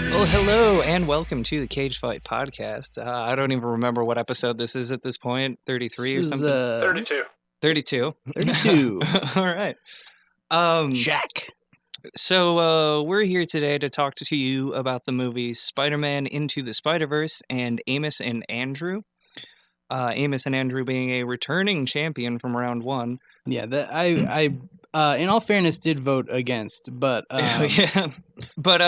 Well, hello and welcome to the Cage Fight podcast. I don't even remember what episode this is at this point. 33 or something? 32. 32. 32. All right. Jack. So we're here today to talk to you about the movies Spider-Man Into the Spiderverse and Amos and Andrew. Amos and Andrew being a returning champion from round one. Yeah, I in all fairness, did vote against, but yeah. But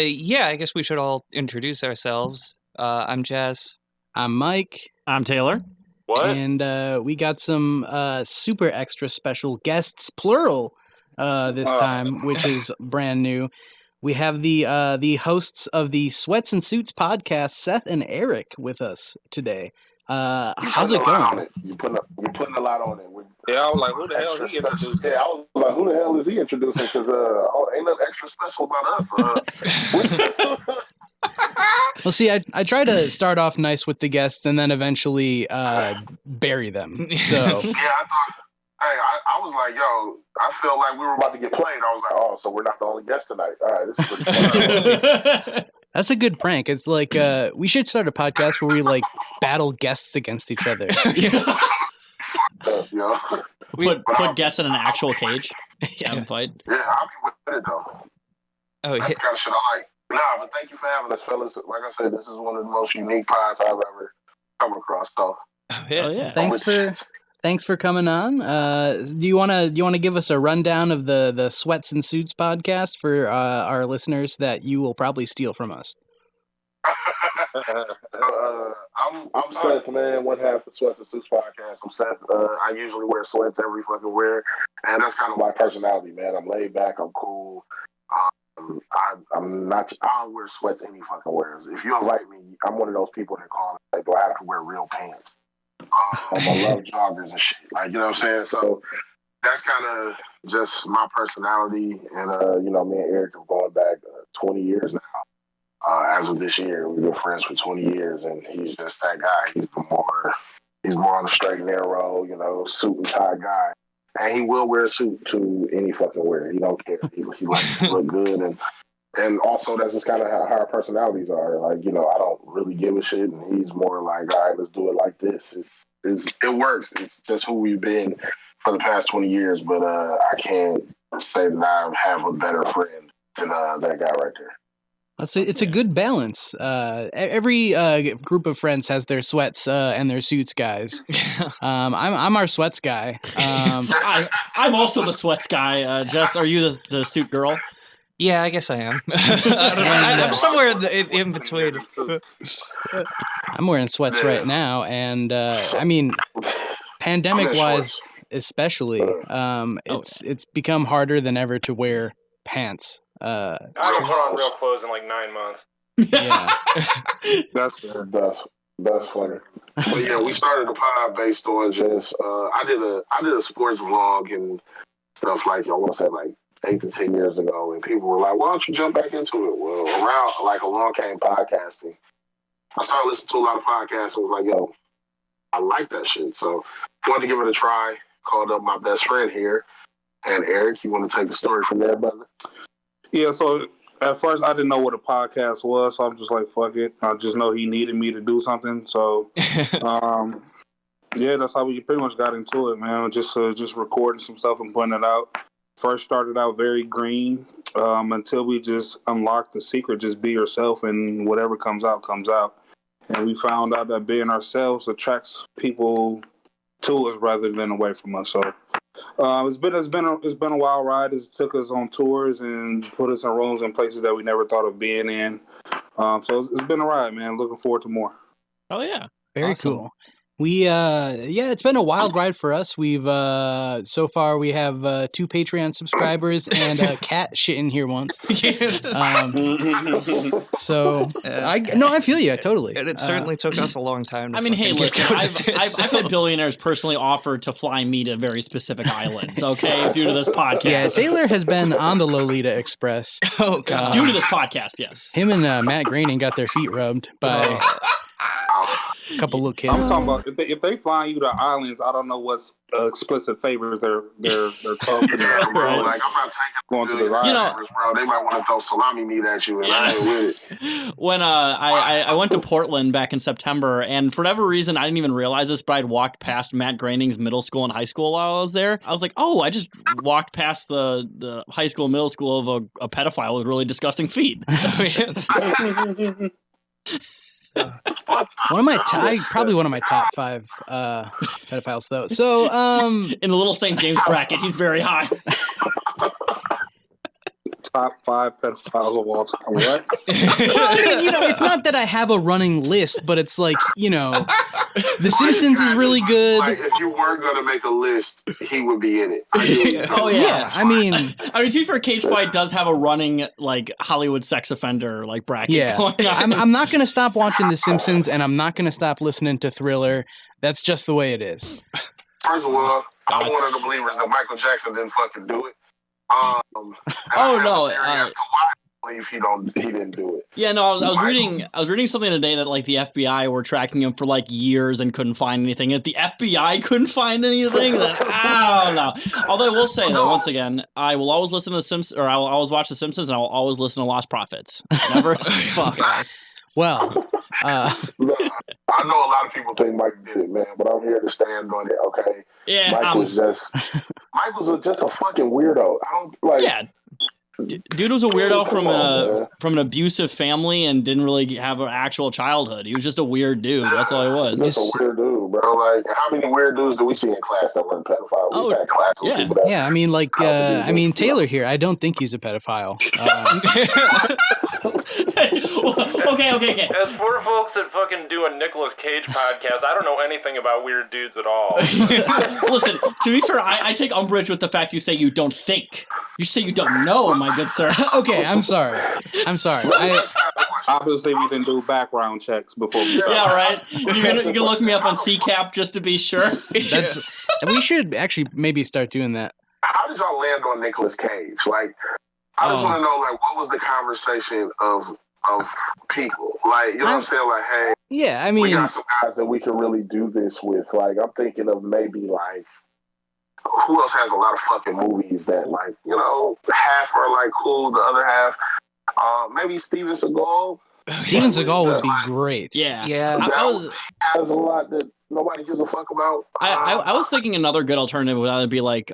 yeah, I guess we should all introduce ourselves. I'm Jess. I'm Mike. I'm Taylor. What? And we got some super extra special guests, plural, this time, which is brand new. We have the hosts of the Sweats and Suits podcast, Seth and Eric, with us today. How's it going? You're putting a lot on it. Yeah, I was like, who the hell is he introducing? Yeah, I was like, who the hell is he introducing? Because ain't nothing extra special about us. Well, see, I try to start off nice with the guests and then eventually bury them. So Yeah, I thought. Hey, I was like, yo, I feel like we were about to get played. I was like, oh, so we're not the only guest tonight. All right, this is pretty fun. that's a good prank. It's like we should start a podcast where we like battle guests against each other. Yeah. Put guests in an actual cage. Have them fight. Yeah, I'll be with it though. Oh, That's the kind of shit I like. Nah, but thank you for having us, fellas. Like I said, this is one of the most unique pods I've ever come across. So, yeah. Oh yeah. Thanks for coming on. Do you wanna give us a rundown of the Sweats and Suits podcast for our listeners that you will probably steal from us? I'm Seth, man. One half of Sweats and Suits podcast. I'm Seth. I usually wear sweats every fucking wear, and that's kind of my personality, man. I'm laid back. I'm cool. I'm not. I don't wear sweats any fucking wears. If you invite me, I'm one of those people that call me, like, do I have to wear real pants? I love joggers and shit. Like, you know what I'm saying? So that's kind of just my personality. And, me and Eric are going back 20 years now. As of this year, we've been friends for 20 years, and he's just that guy. He's more on the straight and narrow, suit and tie guy. And he will wear a suit to any fucking wear. He don't care. He likes to look good. And also, that's just kind of how our personalities are. Like, I don't really give a shit. And he's more like, all right, let's do it like this. It works. It's just who we've been for the past 20 years. But I can't say that I have a better friend than that guy right there. It's a good balance. Every group of friends has their sweats and their suits guys. I'm our sweats guy. I'm also the sweats guy. Jess, are you the suit girl? Yeah, I guess I am. I'm somewhere in between. I'm wearing sweats right now, and I mean, pandemic-wise, especially, it's become harder than ever to wear pants. I haven't put on real clothes in like 9 months. Yeah, That's funny. But yeah, we started the pod based on just I did a sports vlog and stuff like I want to say like 8 to 10 years ago, and people were like, "Why don't you jump back into it?" Well, along came podcasting. I started listening to a lot of podcasts and was like, "Yo, I like that shit." So I wanted to give it a try. Called up my best friend here, and Eric. You want to take the story from there, brother? Yeah, so at first I didn't know what a podcast was, so I'm just like, fuck it. I just know he needed me to do something. So, yeah, that's how we pretty much got into it, man. Just recording some stuff and putting it out. First started out very green until we just unlocked the secret, just be yourself, and whatever comes out, comes out. And we found out that being ourselves attracts people to us rather than away from us. So it's been a wild ride. It took us on tours and put us in rooms and places that we never thought of being in. So it's been a ride, man. Looking forward to more. Oh yeah, very cool. We it's been a wild ride for us. We've so far we have 2 Patreon subscribers and a cat shit in here once. I feel you totally. And it certainly took us a long time. I mean, hey, listen, I've had billionaires personally offer to fly me to very specific islands. Okay, due to this podcast. Yeah, Taylor has been on the Lolita Express. Oh god, due to this podcast, yes. Him and Matt Groening got their feet rubbed by. couple little kids. I'm talking about if they flying you to islands, I don't know what's explicit favors they're talking about. Bro, like I'm not taking Going to the islands, bro. They might want to throw salami meat at you, and I ain't with it. When I went to Portland back in September, and for whatever reason, I didn't even realize this, but I'd walked past Matt Groening's middle school and high school while I was there. I was like, oh, I just walked past the high school and middle school of a pedophile with really disgusting feet. Probably one of my top 5 pedophiles though. So in the Little St. James bracket, he's very high. Top 5 pedophiles of all time. What? Well, I mean, it's not that I have a running list, but it's like, The Simpsons is really good. Like, if you were gonna make a list, he would be in it. Oh yeah. I mean, to be fair, Cage Fight does have a running like Hollywood sex offender like bracket going on. I'm not gonna stop watching The Simpsons, and I'm not gonna stop listening to Thriller. That's just the way it is. First of all, I'm one of the believers that Michael Jackson didn't fucking do it. Oh no! As to why I believe he didn't do it. Yeah, no, I was reading something today that like the FBI were tracking him for like years and couldn't find anything. If the FBI couldn't find anything, then I don't know. Although I will say though, once again, I will always listen to The Simpsons, or I will always watch The Simpsons, and I will always listen to Lost Prophets. Never. Fuck. Well, look, I know a lot of people think Mike did it, man, but I'm here to stand on it. Okay. Yeah. Michael's just a fucking weirdo. I don't like. Yeah. Dude was a weirdo from an abusive family and didn't really have an actual childhood. He was just a weird dude. That's all he was. Just a weird dude, bro. Like, how many weird dudes do we see in class that weren't pedophiles? We've had class with people that. Yeah, I mean, Taylor here. I don't think he's a pedophile. Okay. As for folks that fucking do a Nicolas Cage podcast, I don't know anything about weird dudes at all. Listen, to be fair, I take umbrage with the fact you say you don't think. You say you don't know, my good sir. Okay, I'm sorry. Obviously, we didn't do background checks before. Yeah, right. You're gonna look me up on CCAP just to be sure. We should actually maybe start doing that. How did y'all land on Nicolas Cage? Like, I just want to know, like, what was the conversation of people? Like, you know what I'm saying? Like, hey, yeah, I mean, we got some guys that we can really do this with. Like, I'm thinking of maybe like, who else has a lot of fucking movies that, like, half are like cool, the other half, maybe Steven Seagal. Steven Seagal would be great. Yeah. He has a lot that nobody gives a fuck about. I was thinking another good alternative would either be like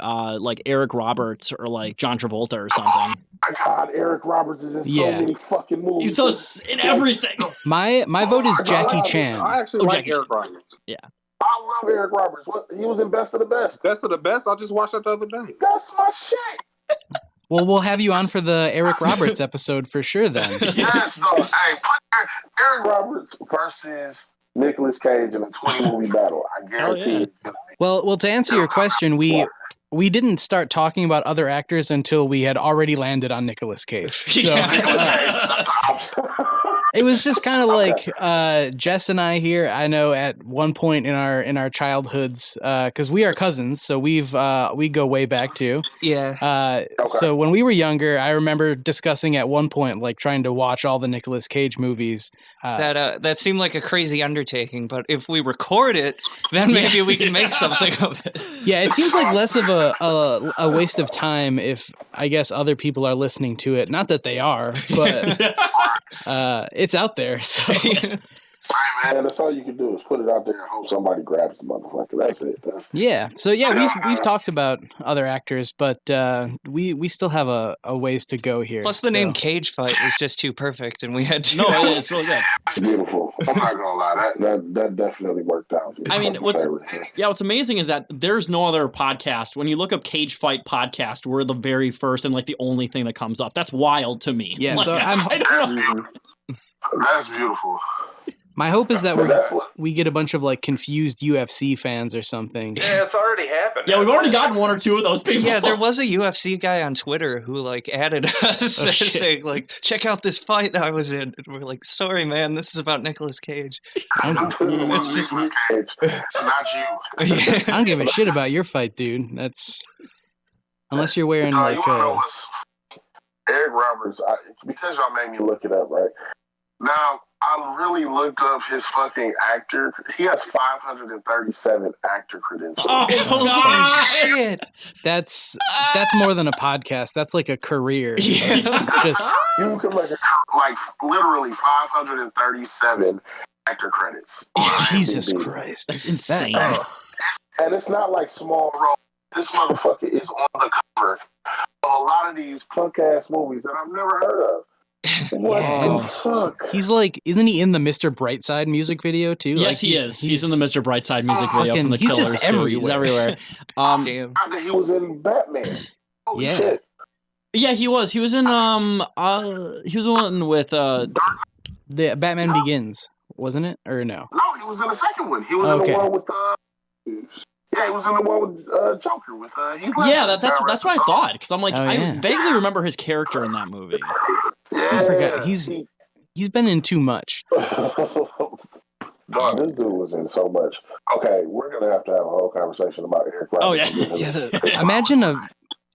Eric Roberts or like John Travolta or something. Oh my God, Eric Roberts is in so many fucking movies. He's so in everything. My vote is Jackie Chan. I actually like Eric Roberts. Yeah. I love Eric Roberts. He was in Best of the Best. Best of the Best? I just watched that the other day. That's my shit. Well, we'll have you on for the Eric Roberts episode for sure then. Yes, no. Hey, put Eric Roberts versus Nicolas Cage in a 20-movie battle. I guarantee it. Well, to answer your question, we didn't start talking about other actors until we had already landed on Nicolas Cage. So it was just kind of like Jess and I here. I know at one point in our childhoods, because we are cousins, so we go way back too. Yeah. So when we were younger, I remember discussing at one point like trying to watch all the Nicolas Cage movies. That seemed like a crazy undertaking, but if we record it, then maybe we can make something of it. Yeah, it seems like less of a waste of time if I guess other people are listening to it. Not that they are, but it's out there. So Hey man, that's all you can do is put it out there and hope somebody grabs the motherfucker. That's it. Yeah. So yeah, we've talked about other actors, but we still have a ways to go here. Plus, the name Cage Fight was just too perfect, and we had to. No, it's really good. It's beautiful. I'm not gonna lie, that definitely worked out. I mean, what's amazing is that there's no other podcast. When you look up Cage Fight podcast, we're the very first and like the only thing that comes up. That's wild to me. Yeah. Like, So I don't know. That's beautiful. My hope is that we get a bunch of like confused UFC fans or something. Yeah, it's already happened. Yeah, we've already gotten one or two of those people. Yeah, there was a UFC guy on Twitter who like added us saying like, "Check out this fight I was in." And we're like, "Sorry, man, this is about Nicolas Cage." It's just Cage, not you. I don't give a shit about your fight, dude. That's unless you're wearing like. You wanna know what's Eric Roberts? Because y'all made me look it up, right? Now, I really looked up his fucking actor. He has 537 actor credentials. Oh, God. Shit. That's more than a podcast. That's like a career. Yeah. Just You can make like literally 537 actor credits. on Jesus IMDb. Christ. That's insane. And it's not like small role. This motherfucker is on the cover of a lot of these punk ass movies that I've never heard of. What Yeah, the fuck? He's like, isn't he in the Mr. Brightside music video too? Yes, Like, he is. He's in the Mr. Brightside music video fucking- from the he's Killers. just too. He's everywhere. Damn. I think he was in Batman. Holy Yeah. shit. Yeah, he was. He was in he was the one with The Batman Begins, wasn't it? Or no? No, he was in the second one. He was in Okay. the one with yeah, he was in the one with Joker with Heath Ledger. Yeah, that's what I thought, because I'm like, Oh, I yeah. vaguely remember his character in that movie. Yeah, I forgot. He's been in too much. Dog, this dude was in so much. Okay, we're gonna have a whole conversation about Eric Roberts. Oh, yeah. Again. Imagine a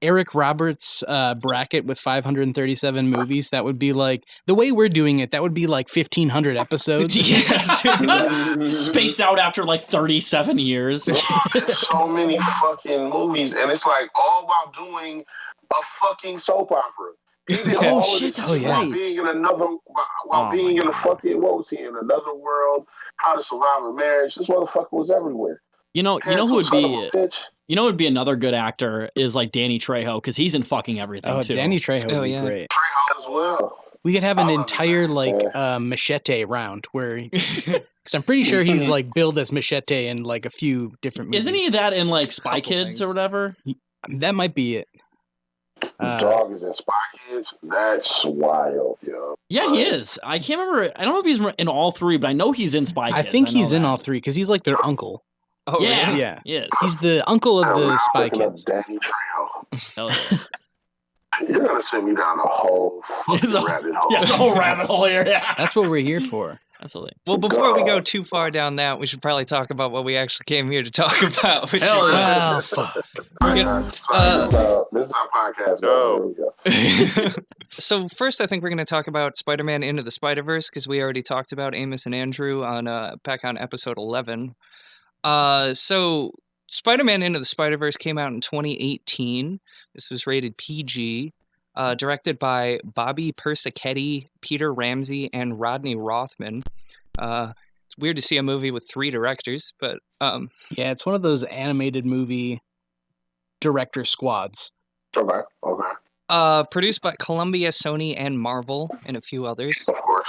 Eric Roberts bracket with 537 movies. That would be like the way we're doing it. That would be like 1,500 episodes. Yes. Spaced out after like 37 years. There's so many fucking movies, and it's like all while doing a fucking soap opera. He did Oh, all of shit, this oh, yeah. while being in another, while Oh, being my in a God. fucking, what was he in another world? How to Survive a Marriage. This motherfucker was everywhere. You know who would Handsome son of be a bitch. you know who would be another good actor is like Danny Trejo, because he's in fucking everything Oh, too. Danny Trejo would Oh, be yeah. great. Trejo as well. We could have an I love entire that. like Yeah. Machete round where, because I'm pretty sure he's like billed as Machete in like a few different movies. Isn't he that in like Spy Couple Kids things. or whatever? That might be it. Dog is in Spy Kids. That's wild, yo. Yeah, he is. I can't remember. I don't know if he's in all three, but I know he's in Spy Kids. I think know he's in that. all three because he's like their uncle. Oh, Yeah. really? Yeah. He is. He's the uncle of I'm the now Spy looking up Kids. Danny Trejo. Hell yeah. You're gonna send me down a whole fucking It's a- rabbit hole. Yeah, it's a whole rabbit hole here. Yeah. That's what we're here for. Absolutely. Well, before we go God. too far down that, we should probably talk about what we actually came here to talk about. Which Hell is, yeah. Well, fuck. This is our podcast. No. Here we go. So first, I think we're going to talk about Spider-Man Into the Spider-Verse because we already talked about Amos and Andrew on back on episode 11. So Spider-Man Into the Spider-Verse came out in 2018. This was rated PG. Directed by Bobby Persichetti, Peter Ramsey, and Rodney Rothman. It's weird to see a movie with 3 directors, but Yeah, it's one of those animated movie director squads. Okay. produced by Columbia, Sony, and Marvel, and a few others. Of course.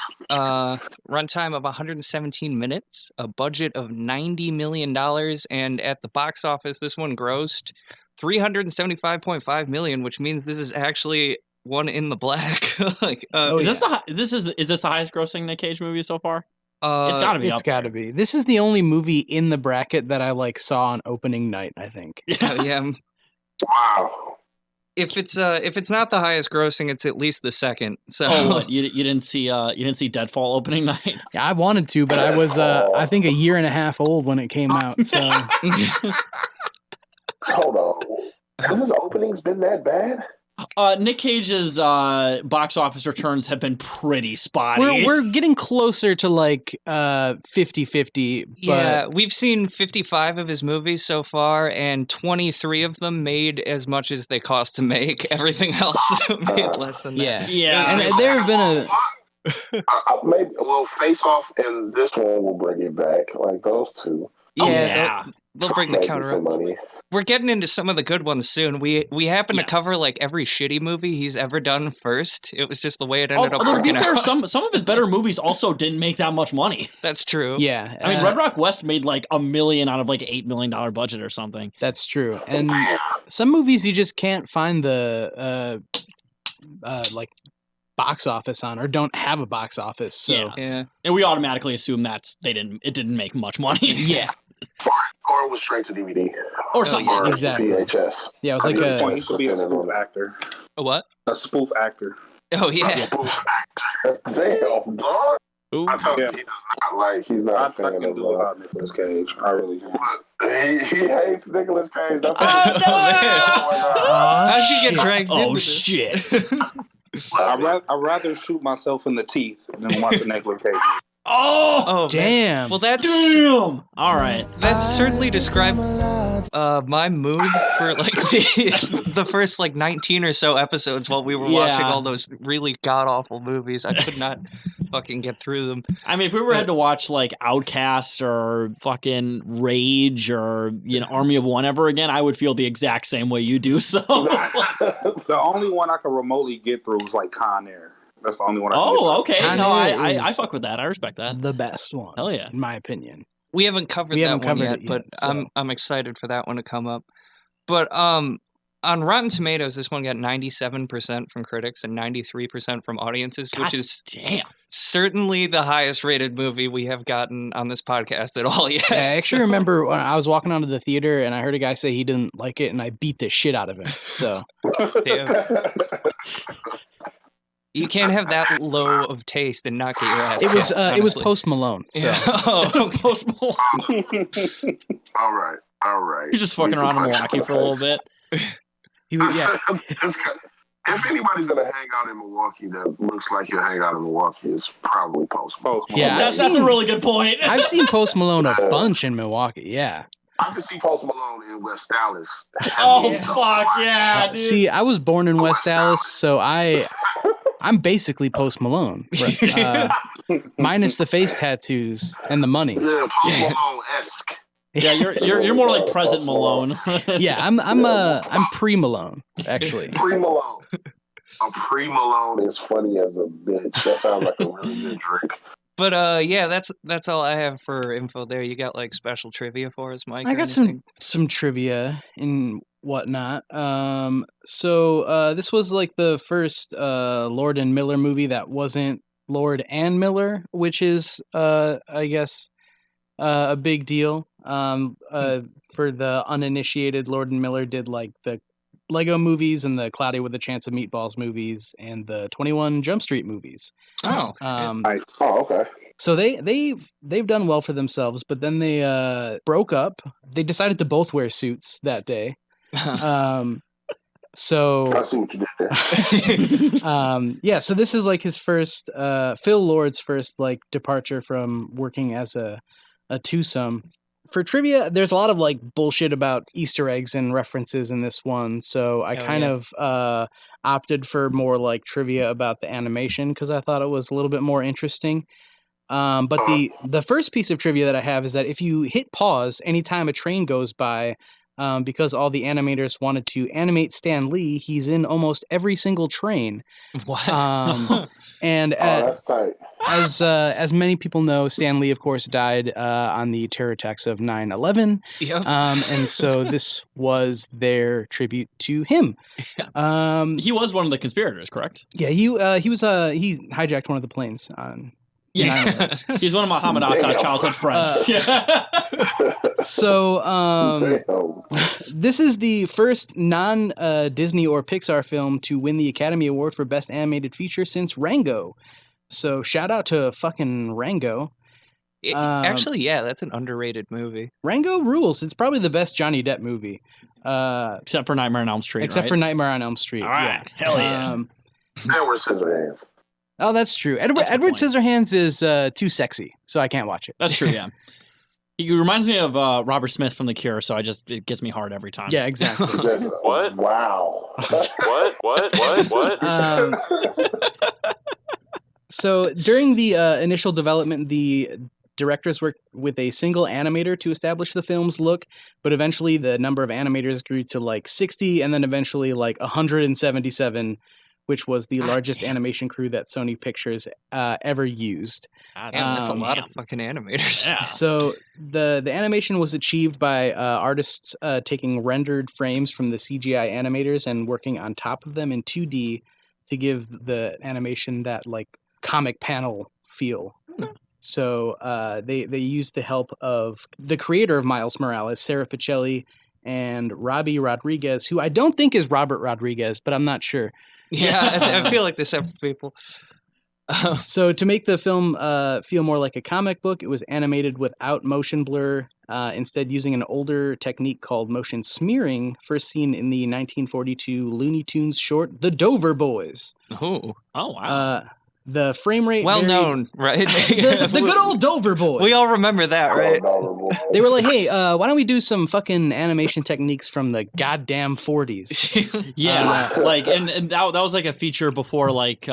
Runtime of 117 minutes, a budget of $90 million, and at the box office, this one grossed $375.5 million, which means this is actually one in the black. Like, Is this the highest grossing Nic Cage movie so far? It's got to be. It's got to be. This is the only movie in the bracket that I like saw on opening night, I think. yeah. Wow. If it's not the highest grossing, it's at least the second. So Oh, what? You didn't see Deadfall opening night? Yeah, I wanted to, but I was I think a year and a half old when it came out. So Hold on. Have his openings been that bad? Nic Cage's box office returns have been pretty spotty. we're getting closer to like 50-50. But yeah, we've seen 55 of his movies so far, and 23 of them made as much as they cost to make. Everything else made less than that. yeah, Yeah. and there have been a Maybe Face Off and this one will bring it back. Like those two. Yeah, they'll bring the Making counter some up. money. We're getting into some of the good ones soon. We happen to Yes. cover like every shitty movie he's ever done first. It was just the way it ended up Although to be working fair, out. some of his better movies also didn't make that much money. That's true. yeah. I mean, Red Rock West made like $1 million out of like $8 million budget or something. That's true. And some movies you just can't find the like box office on, or don't have a box office. So Yeah. And we automatically assume it didn't make much money. yeah, Or it was straight to DVD. Or something. Or exactly. VHS. yeah. It was At like this point, a he should be a spoof actor. A what? A spoof actor. Oh yeah. Damn, dog. Ooh. I tell you, Yeah. he does not like. He's I not a fan can of. do without Nicolas Cage. I really do. He hates Nicolas Cage. That's Oh, what man. Oh my God. How'd you get dragged into Oh this? shit! I'd rather shoot myself in the teeth than watch a Nicolas Cage. Oh, damn. Well, that's damn. All right. That's certainly described my mood for like the first like 19 or so episodes while we were watching all those really god awful movies. I could not fucking get through them. I mean, if we ever had to watch like Outcast or fucking Rage or Army of One ever again, I would feel the exact same way you do. So the only one I could remotely get through was like Con Air. That's the only one I can get through. Okay. Con No, Air I is fuck with that. I respect that. the best one. Hell yeah. In my opinion. We haven't covered that one yet, but I'm excited for that one to come up. But on Rotten Tomatoes, this one got 97% from critics and 93% from audiences, which is certainly the highest rated movie we have gotten on this podcast at all yet. Yeah, I actually remember when I was walking onto the theater and I heard a guy say he didn't like it, and I beat the shit out of him. So damn. You can't have that low of taste and not get your ass. It was Post Malone. So. Yeah. Post Malone. All right. He's just fucking around in Milwaukee for a little bit. If anybody's gonna hang out in Milwaukee that looks like he'll hang out in Milwaukee, it's probably Post Malone. Yeah, that's a really good point. I've seen Post Malone a bunch in Milwaukee. Yeah. I can see Post Malone in West Dallas. Fuck yeah, dude. See, I was born in West Dallas, so I'm basically Post Malone, minus the face tattoos and the money. Yeah, Post Malone-esque. Yeah, you're more like President Malone. Yeah, I'm pre-Malone, actually. Pre-Malone. A pre-Malone is funny as a bitch. That sounds like a really good drink. But yeah, that's all I have for info there. You got like special trivia for us, Mike? I got some trivia and whatnot. So this was like the first Lord and Miller movie that wasn't Lord and Miller, which is I guess a big deal. For the uninitiated, Lord and Miller did like the Lego movies and the Cloudy with a Chance of Meatballs movies and the 21 Jump Street movies. Oh, okay. So they've done well for themselves, but then they broke up. They decided to both wear suits that day. So I see what you did there. yeah, so this is like his first Phil Lord's first like departure from working as a twosome. For trivia, there's a lot of like bullshit about Easter eggs and references in this one, so I of opted for more like trivia about the animation because I thought it was a little bit more interesting. But the first piece of trivia that I have is that if you hit pause anytime a train goes by, because all the animators wanted to animate Stan Lee, he's in almost every single train. What? And that's tight. as many people know, Stan Lee, of course, died on the terror attacks of 9/11. Yep. And so this was their tribute to him. He was one of the conspirators, correct? Yeah, he hijacked one of the planes on. Yeah, he's one of Muhammad Atta's childhood friends. So this is the first non-Disney or Pixar film to win the Academy Award for Best Animated Feature since Rango. So shout out to fucking Rango. Actually, yeah, that's an underrated movie. Rango rules. It's probably the best Johnny Depp movie. Except for Nightmare on Elm Street, Except for Nightmare on Elm Street. All right. Yeah. Hell yeah. Edward Scissorhands. Oh, that's true. Edward Scissorhands is too sexy, so I can't watch it. That's true, yeah. He reminds me of Robert Smith from The Cure, so it gets me hard every time. Yeah, exactly. What? Wow. What? So during the initial development, the directors worked with a single animator to establish the film's look, but eventually the number of animators grew to like 60 and then eventually like 177, which was the largest animation crew that Sony Pictures ever used. That's a lot of fucking animators. Yeah. So the animation was achieved by artists taking rendered frames from the CGI animators and working on top of them in 2D to give the animation that like comic panel feel. So they used the help of the creator of Miles Morales, Sarah Pichelli, and Robbie Rodriguez, who I don't think is Robert Rodriguez, but I'm not sure. Yeah, I feel like they're separate people. So to make the film feel more like a comic book, it was animated without motion blur, instead using an older technique called motion smearing, first seen in the 1942 Looney Tunes short The Dover Boys. Oh, wow. The frame rate well varied- known, right? the good old Dover Boys. We all remember that, right? They were like, hey, why don't we do some fucking animation techniques from the goddamn 40s? Yeah, like, and that was like a feature before, like,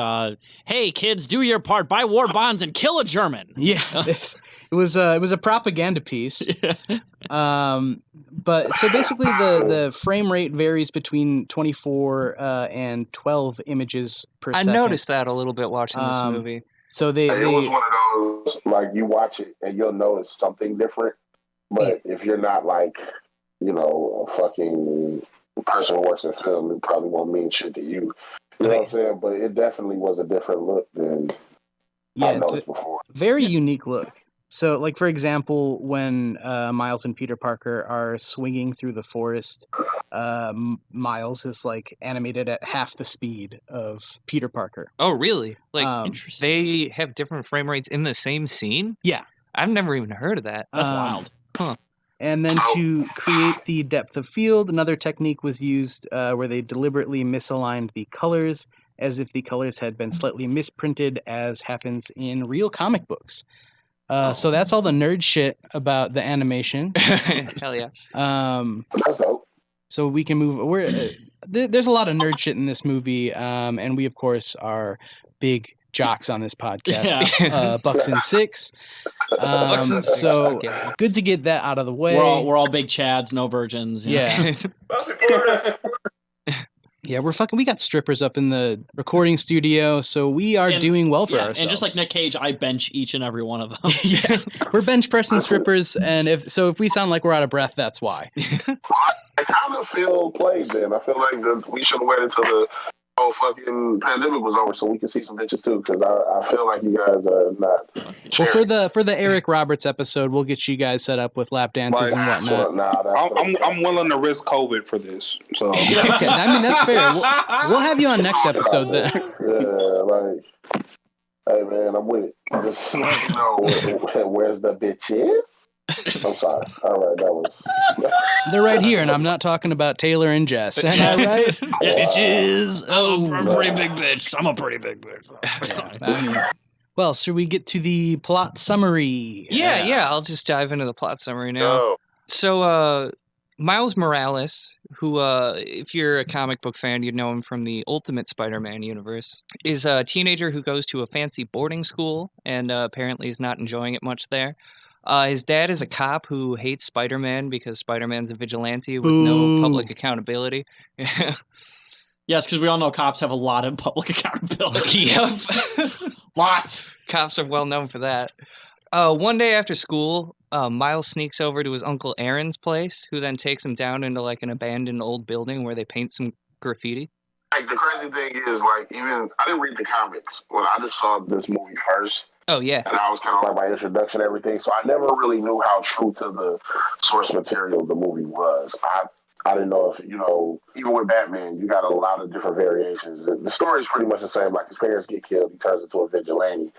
hey, kids, do your part, buy war bonds and kill a German. Yeah, it was a propaganda piece. But so basically the frame rate varies between 24 and 12 images per second. I noticed that a little bit watching this movie. So it was one of those, like, you watch it and you'll notice something different, but if you're not like, you know, a fucking person who works in film, it probably won't mean shit to you. You know what I'm saying? But it definitely was a different look than I noticed before. Very unique look. So, like, for example, when Miles and Peter Parker are swinging through the forest, Miles is, like, animated at half the speed of Peter Parker. Oh, really? Like, interesting. They have different frame rates in the same scene? Yeah. I've never even heard of that. That's wild. Huh. And then to create the depth of field, another technique was used where they deliberately misaligned the colors as if the colors had been slightly misprinted, as happens in real comic books. So that's all the nerd shit about the animation. Hell yeah. That's dope. So we can move. There's a lot of nerd shit in this movie, and we of course are big jocks on this podcast. Bucks and Six. Bucks and Six, so okay. Good to get that out of the way. We're all big chads, no virgins. Yeah. Yeah, we got strippers up in the recording studio, so we are doing well for ourselves. And just like Nic Cage, I bench each and every one of them. Yeah, we're bench pressing strippers, and if we sound like we're out of breath, that's why. I kind of feel played then. I feel like we should have waited until the whole fucking pandemic was over so we can see some bitches too, because I feel like you guys are not. Well, for the Eric Roberts episode, we'll get you guys set up with lap dances and whatnot. I'm willing to risk COVID for this. So okay, I mean that's fair. We'll have you on next episode then. Yeah, like, hey man, I'm with it. Just where's the bitches? I'm sorry. All right, that was. They're right here, and I'm not talking about Taylor and Jess. Am I right? Bitches. Oh, I'm a pretty big bitch. I'm a pretty big bitch. Well, should we get to the plot summary? Yeah. I'll just dive into the plot summary now. No. So, Miles Morales, who, if you're a comic book fan, you'd know him from the Ultimate Spider-Man universe, is a teenager who goes to a fancy boarding school and apparently is not enjoying it much there. His dad is a cop who hates Spider-Man because Spider-Man's a vigilante with no public accountability. Yes, because we all know cops have a lot of public accountability. Yep. Lots. Cops are well known for that. One day after school, Miles sneaks over to his Uncle Aaron's place, who then takes him down into like an abandoned old building where they paint some graffiti. Like, the crazy thing is, like, even I didn't read the comics. Well, I just saw this movie first. Oh, yeah. And I was kind of like my introduction and everything. So I never really knew how true to the source material the movie was. I didn't know if, even with Batman, you got a lot of different variations. The story is pretty much the same. Like, his parents get killed, he turns into a vigilante.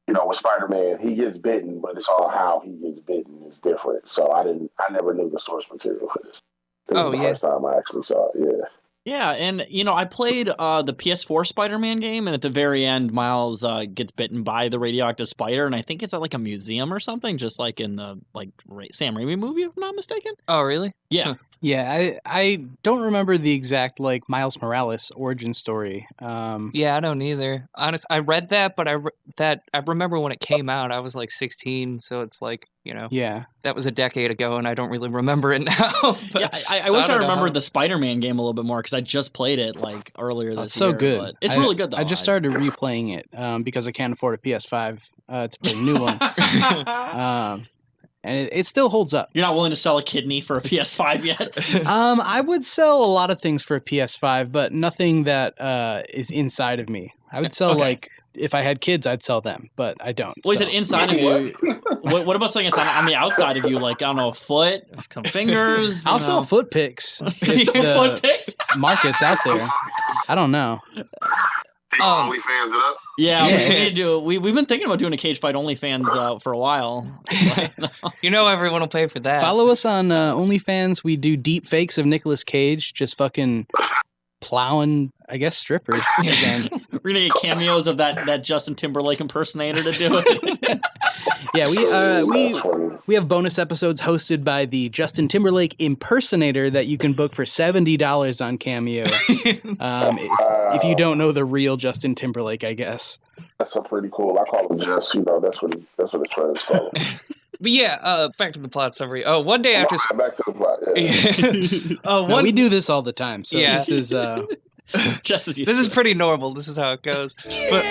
With Spider-Man, he gets bitten, but it's all how he gets bitten is different. So I never knew the source material for this. This was the first time I actually saw it, yeah. Yeah, and I played the PS4 Spider-Man game, and at the very end, Miles gets bitten by the radioactive spider, and I think it's at like a museum or something, just like in the Sam Raimi movie, if I'm not mistaken. Oh, really? Yeah. Huh. Yeah, I don't remember the exact Miles Morales origin story. Yeah, I don't either. Honest, I read that, but I remember when it came out. I was like 16, so it's like yeah, that was a decade ago, and I don't really remember it now. But, yeah, I wish I remembered the Spider-Man game a little bit more because I just played it earlier this year. It's so good. But it's really good though. I just started replaying it because I can't afford a PS5 to play a new one. And it still holds up. You're not willing to sell a kidney for a PS5 yet? I would sell a lot of things for a PS5, but nothing that is inside of me. I would sell if I had kids, I'd sell them, but I don't. Well, you said inside of you. What about something that's on the outside of you? Like, I don't know, a foot, some fingers? I'll sell foot pics. Foot pics? Market's out there. I don't know. OnlyFans it up. Yeah, Yeah. we need to do. We've been thinking about doing a Cage Fight OnlyFans for a while. But, You know everyone will pay for that. Follow us on OnlyFans. We do deep fakes of Nicolas Cage, just fucking plowing, I guess, strippers again. we're gonna get cameos of that Justin Timberlake impersonator to do it. Yeah, That's funny. we have bonus episodes hosted by the Justin Timberlake impersonator that you can book for $70 on Cameo. If you don't know the real Justin Timberlake, I guess. That's so pretty cool. I call him Jess. You know, that's what the trends call him. But yeah, back to the plot summary. Oh, one day after. Back to the plot. Yeah. Oh, No, one. we do this all the time, so Yeah. this is Just as you This is said. pretty normal. This is how it goes. But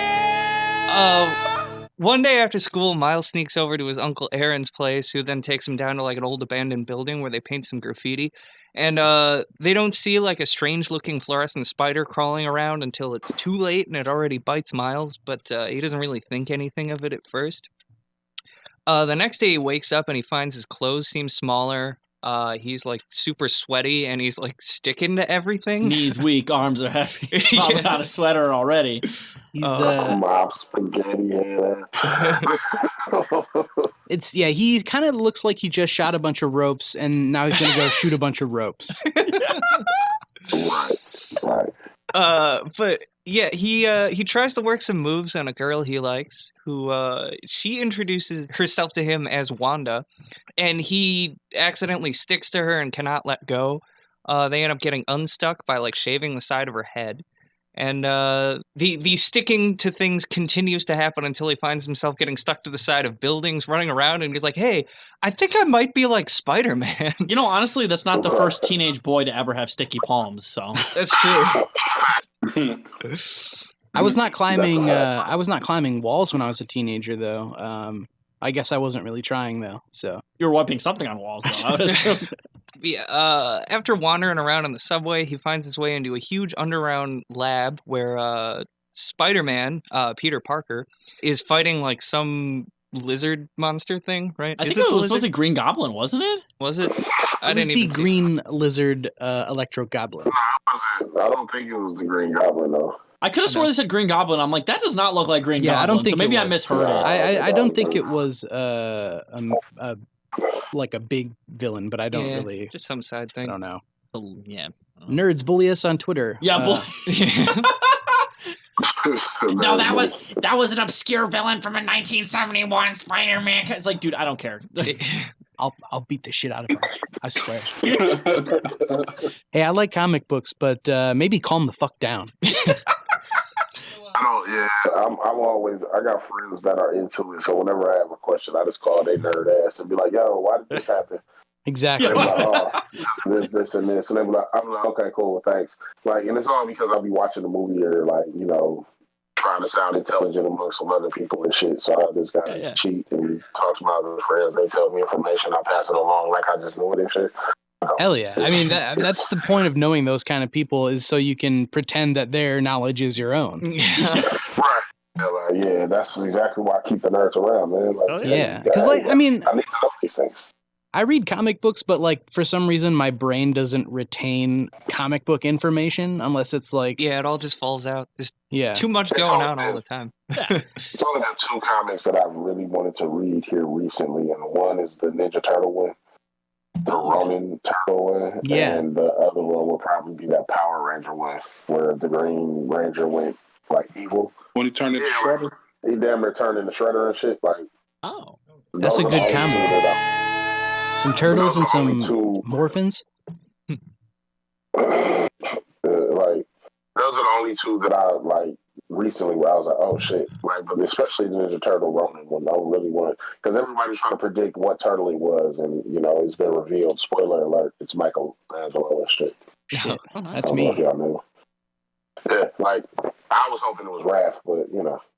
one day after school, Miles sneaks over to his uncle Aaron's place, who then takes him down to like an old abandoned building where they paint some graffiti. And they don't see like a strange-looking fluorescent spider crawling around until it's too late and it already bites Miles. But he doesn't really think anything of it at first. The next day he wakes up and he finds his clothes seem smaller. He's like super sweaty and he's like sticking to everything. Knees weak, arms are heavy. Probably Yeah. out of sweater already. he's Mom spaghetti head. it's he kind of looks like he just shot a bunch of ropes and now he's gonna go shoot a bunch of ropes. Right. But yeah, he tries to work some moves on a girl he likes, who she introduces herself to him as Wanda, and he accidentally sticks to her and cannot let go. They end up getting unstuck by like shaving the side of her head. And the sticking to things continues to happen until he finds himself getting stuck to the side of buildings, running around, and he's like, "Hey, I think I might be like Spider-Man." You know, honestly, that's not the first teenage boy to ever have sticky palms. So That's true. I was not climbing walls when I was a teenager though. I guess I wasn't really trying though. So you were wiping something on walls, though. I would assume. Yeah, after wandering around on the subway, he finds his way into a huge underground lab where Spider-Man, Peter Parker, is fighting like some lizard monster thing, right? I Is think it the was lizard? supposed to be Green Goblin, wasn't it? Was it? I it was didn't the even see. green lizard electro goblin. I don't think it was the Green Goblin though. I could have sworn they said Green Goblin. I'm like, that does not look like Green Yeah, Goblin. I don't think so maybe it I was. misheard it. I don't think it was like a big villain, but I don't Yeah, really. just some side I thing. don't know. Yeah. Nerds bully us on Twitter. Yeah, No, that was an obscure villain from a 1971 Spider-Man. It's like, dude, I don't care. I'll beat the shit out of him. I swear. Hey, I like comic books, but maybe calm the fuck down. I don't. Yeah, I'm always. I got friends that are into it, so whenever I have a question, I just call they nerd ass and be like, "Yo, why did this happen?" Exactly. They be like, "Oh, this, and this," and they be like, "I'm like, okay, cool, thanks." Like, and it's all because I'll be watching the movie or like, trying to sound intelligent amongst some other people and shit. So I just gotta cheat and talk to my other friends. They tell me information, I pass it along like I just knew it and shit. Hell yeah. I mean, that's the point of knowing those kind of people is so you can pretend that their knowledge is your own. Right. Yeah, that's exactly why I keep the nerds around, man. Like, Yeah. Because, like, I mean, I need to know these things. I read comic books, but, like, for some reason, my brain doesn't retain comic book information unless it's like, Yeah, it all just falls out. There's yeah. too much going on all the time. It's only been 2 comics that I've really wanted to read here recently, and one is the Ninja Turtle one, the Ronin Turtle one, Yeah. and the other one would probably be that Power Ranger one, where the Green Ranger went like evil. When he turned into Shredder. He damn near turned into Shredder and shit. Like, Oh. That's a those are good the only combo. two that Some turtles and some only two- morphins. like, those are the only 2 that I like recently where I was like, oh shit. Like, but especially the Ninja Turtle Ronin one, I really want, because everybody's trying to predict what turtle he was, and it's been revealed. Spoiler alert, it's Michelangelo and shit. Shit. Oh, nice. That's I don't know me. if y'all knew. Yeah, like, I was hoping it was Raph, but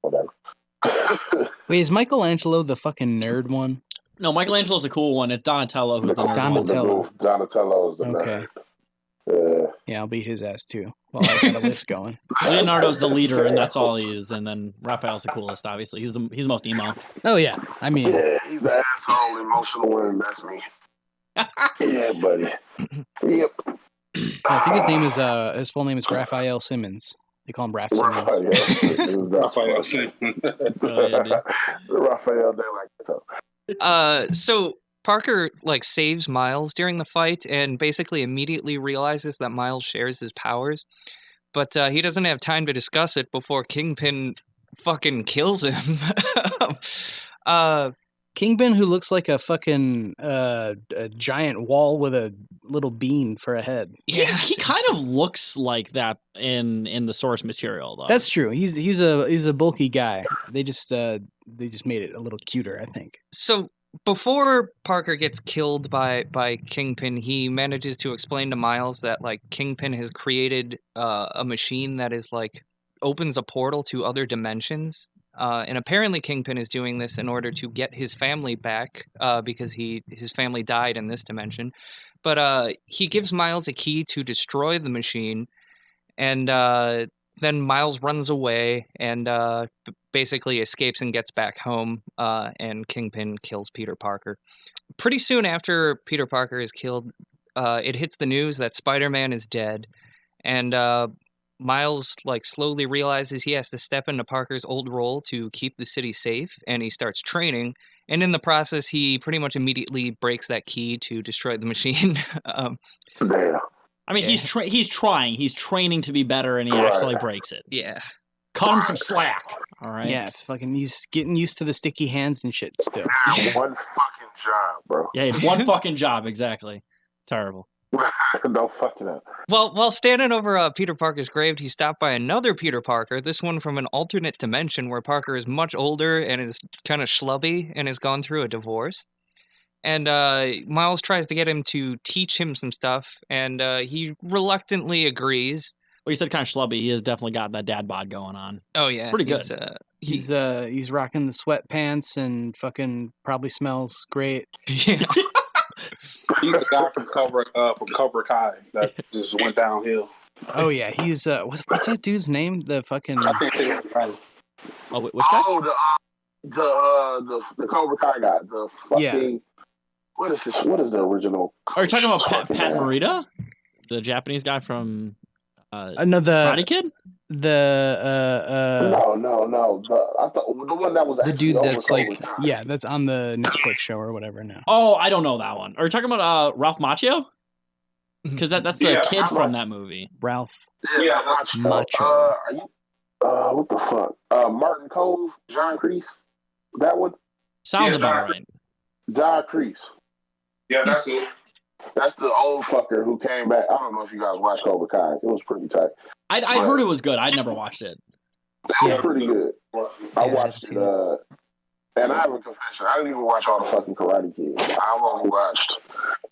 whatever. Wait, is Michelangelo the fucking nerd one? No, Michelangelo's a cool one. It's Donatello who's the nerd one. Donatello. Donatello is the Okay. nerd. Yeah, I'll beat his ass too. Well, I got a list going. Leonardo's the leader, and that's all he is. And then Raphael's the coolest, obviously. He's the most emo. Oh yeah, I mean, Yeah, he's the asshole, emotional one. That's me. Yeah, buddy. Yep. I think his full name is Raphael Simmons. They call him Raph Simmons. Raphael. Raphael, they like that. So Parker like saves Miles during the fight and basically immediately realizes that Miles shares his powers, but he doesn't have time to discuss it before Kingpin fucking kills him. Kingpin, who looks like a fucking a giant wall with a little bean for a head. He kind of looks like that in the source material, though. That's true. He's a bulky guy. They just made it a little cuter, I think. So before Parker gets killed by Kingpin, he manages to explain to Miles that like Kingpin has created a machine that is like opens a portal to other dimensions. And apparently Kingpin is doing this in order to get his family back because his family died in this dimension. But he gives Miles a key to destroy the machine, and then Miles runs away and basically escapes and gets back home, and Kingpin kills Peter Parker. Pretty soon after Peter Parker is killed, it hits the news that Spider-Man is dead, and Miles like slowly realizes he has to step into Parker's old role to keep the city safe, and he starts training. And in the process, he pretty much immediately breaks that key to destroy the machine. I mean, he's trying. He's training to be better, and he actually breaks it. Yeah. Cut him some slack. All right. Yeah, fucking. He's getting used to the sticky hands and shit still. One fucking job, bro. Yeah, one fucking job. Exactly. Terrible. Don't fucking up. Well, while standing over Peter Parker's grave, he's stopped by another Peter Parker, this one from an alternate dimension where Parker is much older and is kind of schlubby and has gone through a divorce. And Miles tries to get him to teach him some stuff, and he reluctantly agrees. Well, you said kind of schlubby. He has definitely got that dad bod going on. Oh, yeah. Pretty good. He's rocking the sweatpants and fucking probably smells great. Yeah. He's the guy from Cobra Kai that just went downhill. Oh yeah, he's what's that dude's name? The fucking I think they were right. Oh, which guy? The Cobra Kai guy. The fucking what is this? What is the original? Are you talking about Pat Morita, the Japanese guy from another Karate Kid? The no. I thought the one that was the dude that's over like Cobra Kai. that's on the Netflix show or whatever now. Oh, I don't know that one. Are you talking about Ralph Macchio? Because that's the kid from that movie. Ralph. Yeah, Macho. Are you? What the fuck? Martin Cove, John Kreese. That one. Sounds about right. John Kreese. Yeah, that's it. That's the old fucker who came back. I don't know if you guys watched Cobra Kai. It was pretty tight. I heard it was good. I'd never watched it. It was pretty good. I watched it. And I have a confession. I didn't even watch all the fucking Karate Kids. I only watched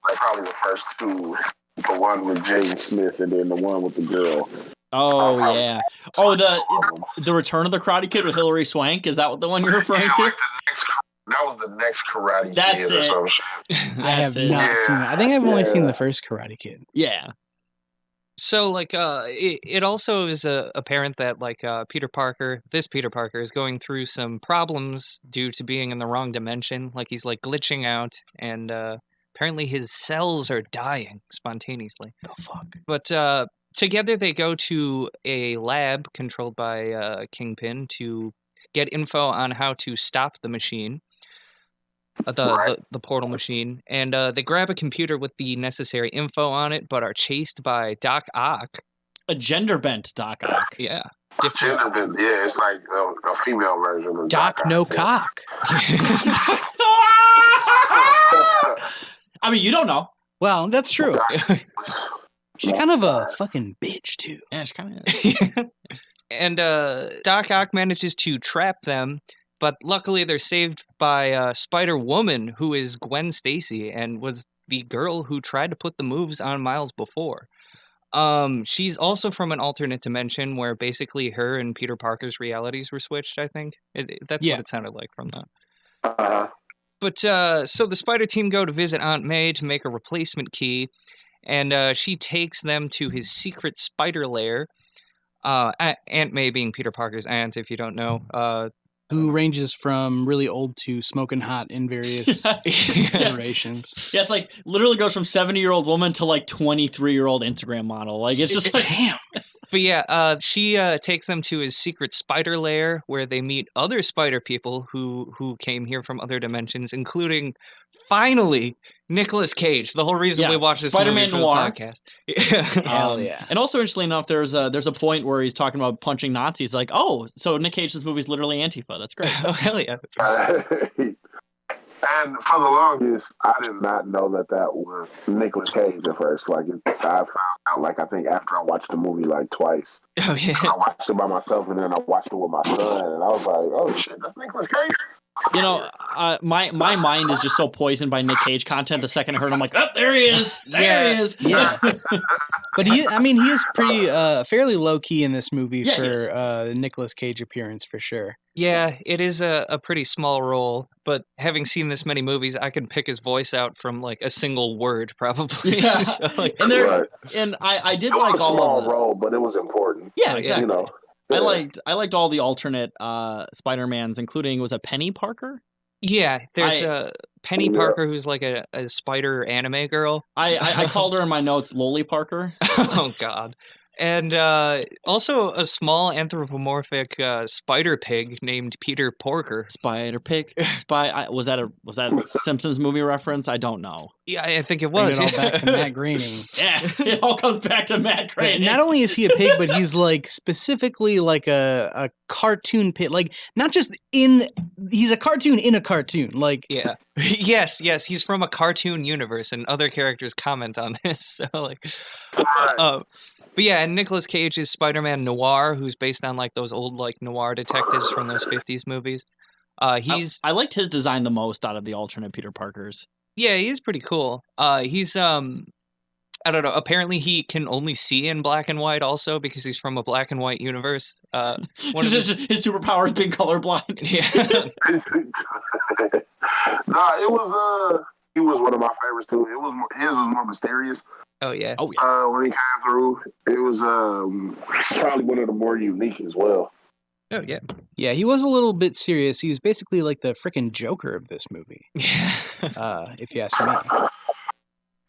like probably the first two. The one with Jaden Smith and then the one with the girl. Oh yeah. Oh the Return of the Karate Kid with Hilary Swank. Is that what the one you're referring to? Like that was the next Karate That's Kid. it. Or some I have not seen it. I think I've only seen the first Karate Kid. Yeah. So, like, it also is apparent that, like, Peter Parker is going through some problems due to being in the wrong dimension. Like, he's, like, glitching out, and apparently his cells are dying spontaneously. The fuck? But together they go to a lab controlled by Kingpin to get info on how to stop the machine. The portal machine, and they grab a computer with the necessary info on it, but are chased by Doc Ock. A gender bent Doc Ock. Yeah. Yeah, it's like a female version of Doc No Cock. I mean, you don't know. Well, that's true. She's kind of a fucking bitch too. Yeah, she's kind of. And Doc Ock manages to trap them. But luckily, they're saved by Spider-Woman, who is Gwen Stacy, and was the girl who tried to put the moves on Miles before. She's also from an alternate dimension where basically her and Peter Parker's realities were switched, I think. That's what it sounded like from that. But so the Spider team go to visit Aunt May to make a replacement key, and she takes them to his secret spider lair. Aunt May being Peter Parker's aunt, if you don't know. Who ranges from really old to smoking hot in various iterations. Yeah, it's like literally goes from 70-year-old woman to like 23-year-old Instagram model. Like it's just like damn. But yeah, she takes them to his secret spider lair where they meet other spider people who came here from other dimensions, including finally Nicolas Cage. The whole reason we watched this movie Spider-Man for Noir. the podcast. Hell yeah. And also, interestingly enough, there's a point where he's talking about punching Nazis. Like, oh, so Nic Cage, this movie's literally Antifa. That's great. Oh hell yeah! And for the longest, I did not know that was Nicolas Cage at first. Like, I found out, like, I think after I watched the movie, like, twice. Oh yeah. I watched it by myself, and then I watched it with my son, and I was like, oh, shit, that's Nicolas Cage? You know, my mind is just so poisoned by Nic Cage content. The second I heard him, I'm like, oh, there he is. There he is. Yeah. But he is pretty fairly low key in this movie Yeah, he for is. the Nicolas Cage appearance for sure. Yeah, it is a pretty small role, but having seen this many movies, I can pick his voice out from like a single word, probably. Yeah. So, like, And there, Right. and I did It was like a all small of the, role, but it was important. yeah, yeah. exactly. You know, I liked all the alternate Spider-Mans, including, was it Penny Parker? yeah, there's Penny Yeah. Parker, who's like a spider anime girl. I called her in my notes Loli Parker. Oh God. And also a small anthropomorphic spider pig named Peter Porker. Spider Pig. Was that a Simpsons movie reference? I don't know. Yeah, I think it Bring was. it all back to Matt Groening. Yeah, it all comes back to Matt Groening. Not only is he a pig, but he's like specifically like a cartoon pig. Like not just he's a cartoon in a cartoon. Like Yeah. Yes, he's from a cartoon universe, and other characters comment on this. So like, but yeah, and Nicolas Cage is Spider-Man Noir, who's based on like those old like noir detectives from those '50s movies. He's I liked his design the most out of the alternate Peter Parkers. yeah, he is pretty cool. He's I don't know. Apparently, he can only see in black and white, also because he's from a black and white universe. One of His superpower is being colorblind. yeah. Nah, he was one of my favorites too. His was more mysterious. Oh yeah. Oh yeah. When he came through, it was probably one of the more unique as well. Oh yeah. yeah, he was a little bit serious. He was basically like the freaking Joker of this movie. Yeah. If you ask me.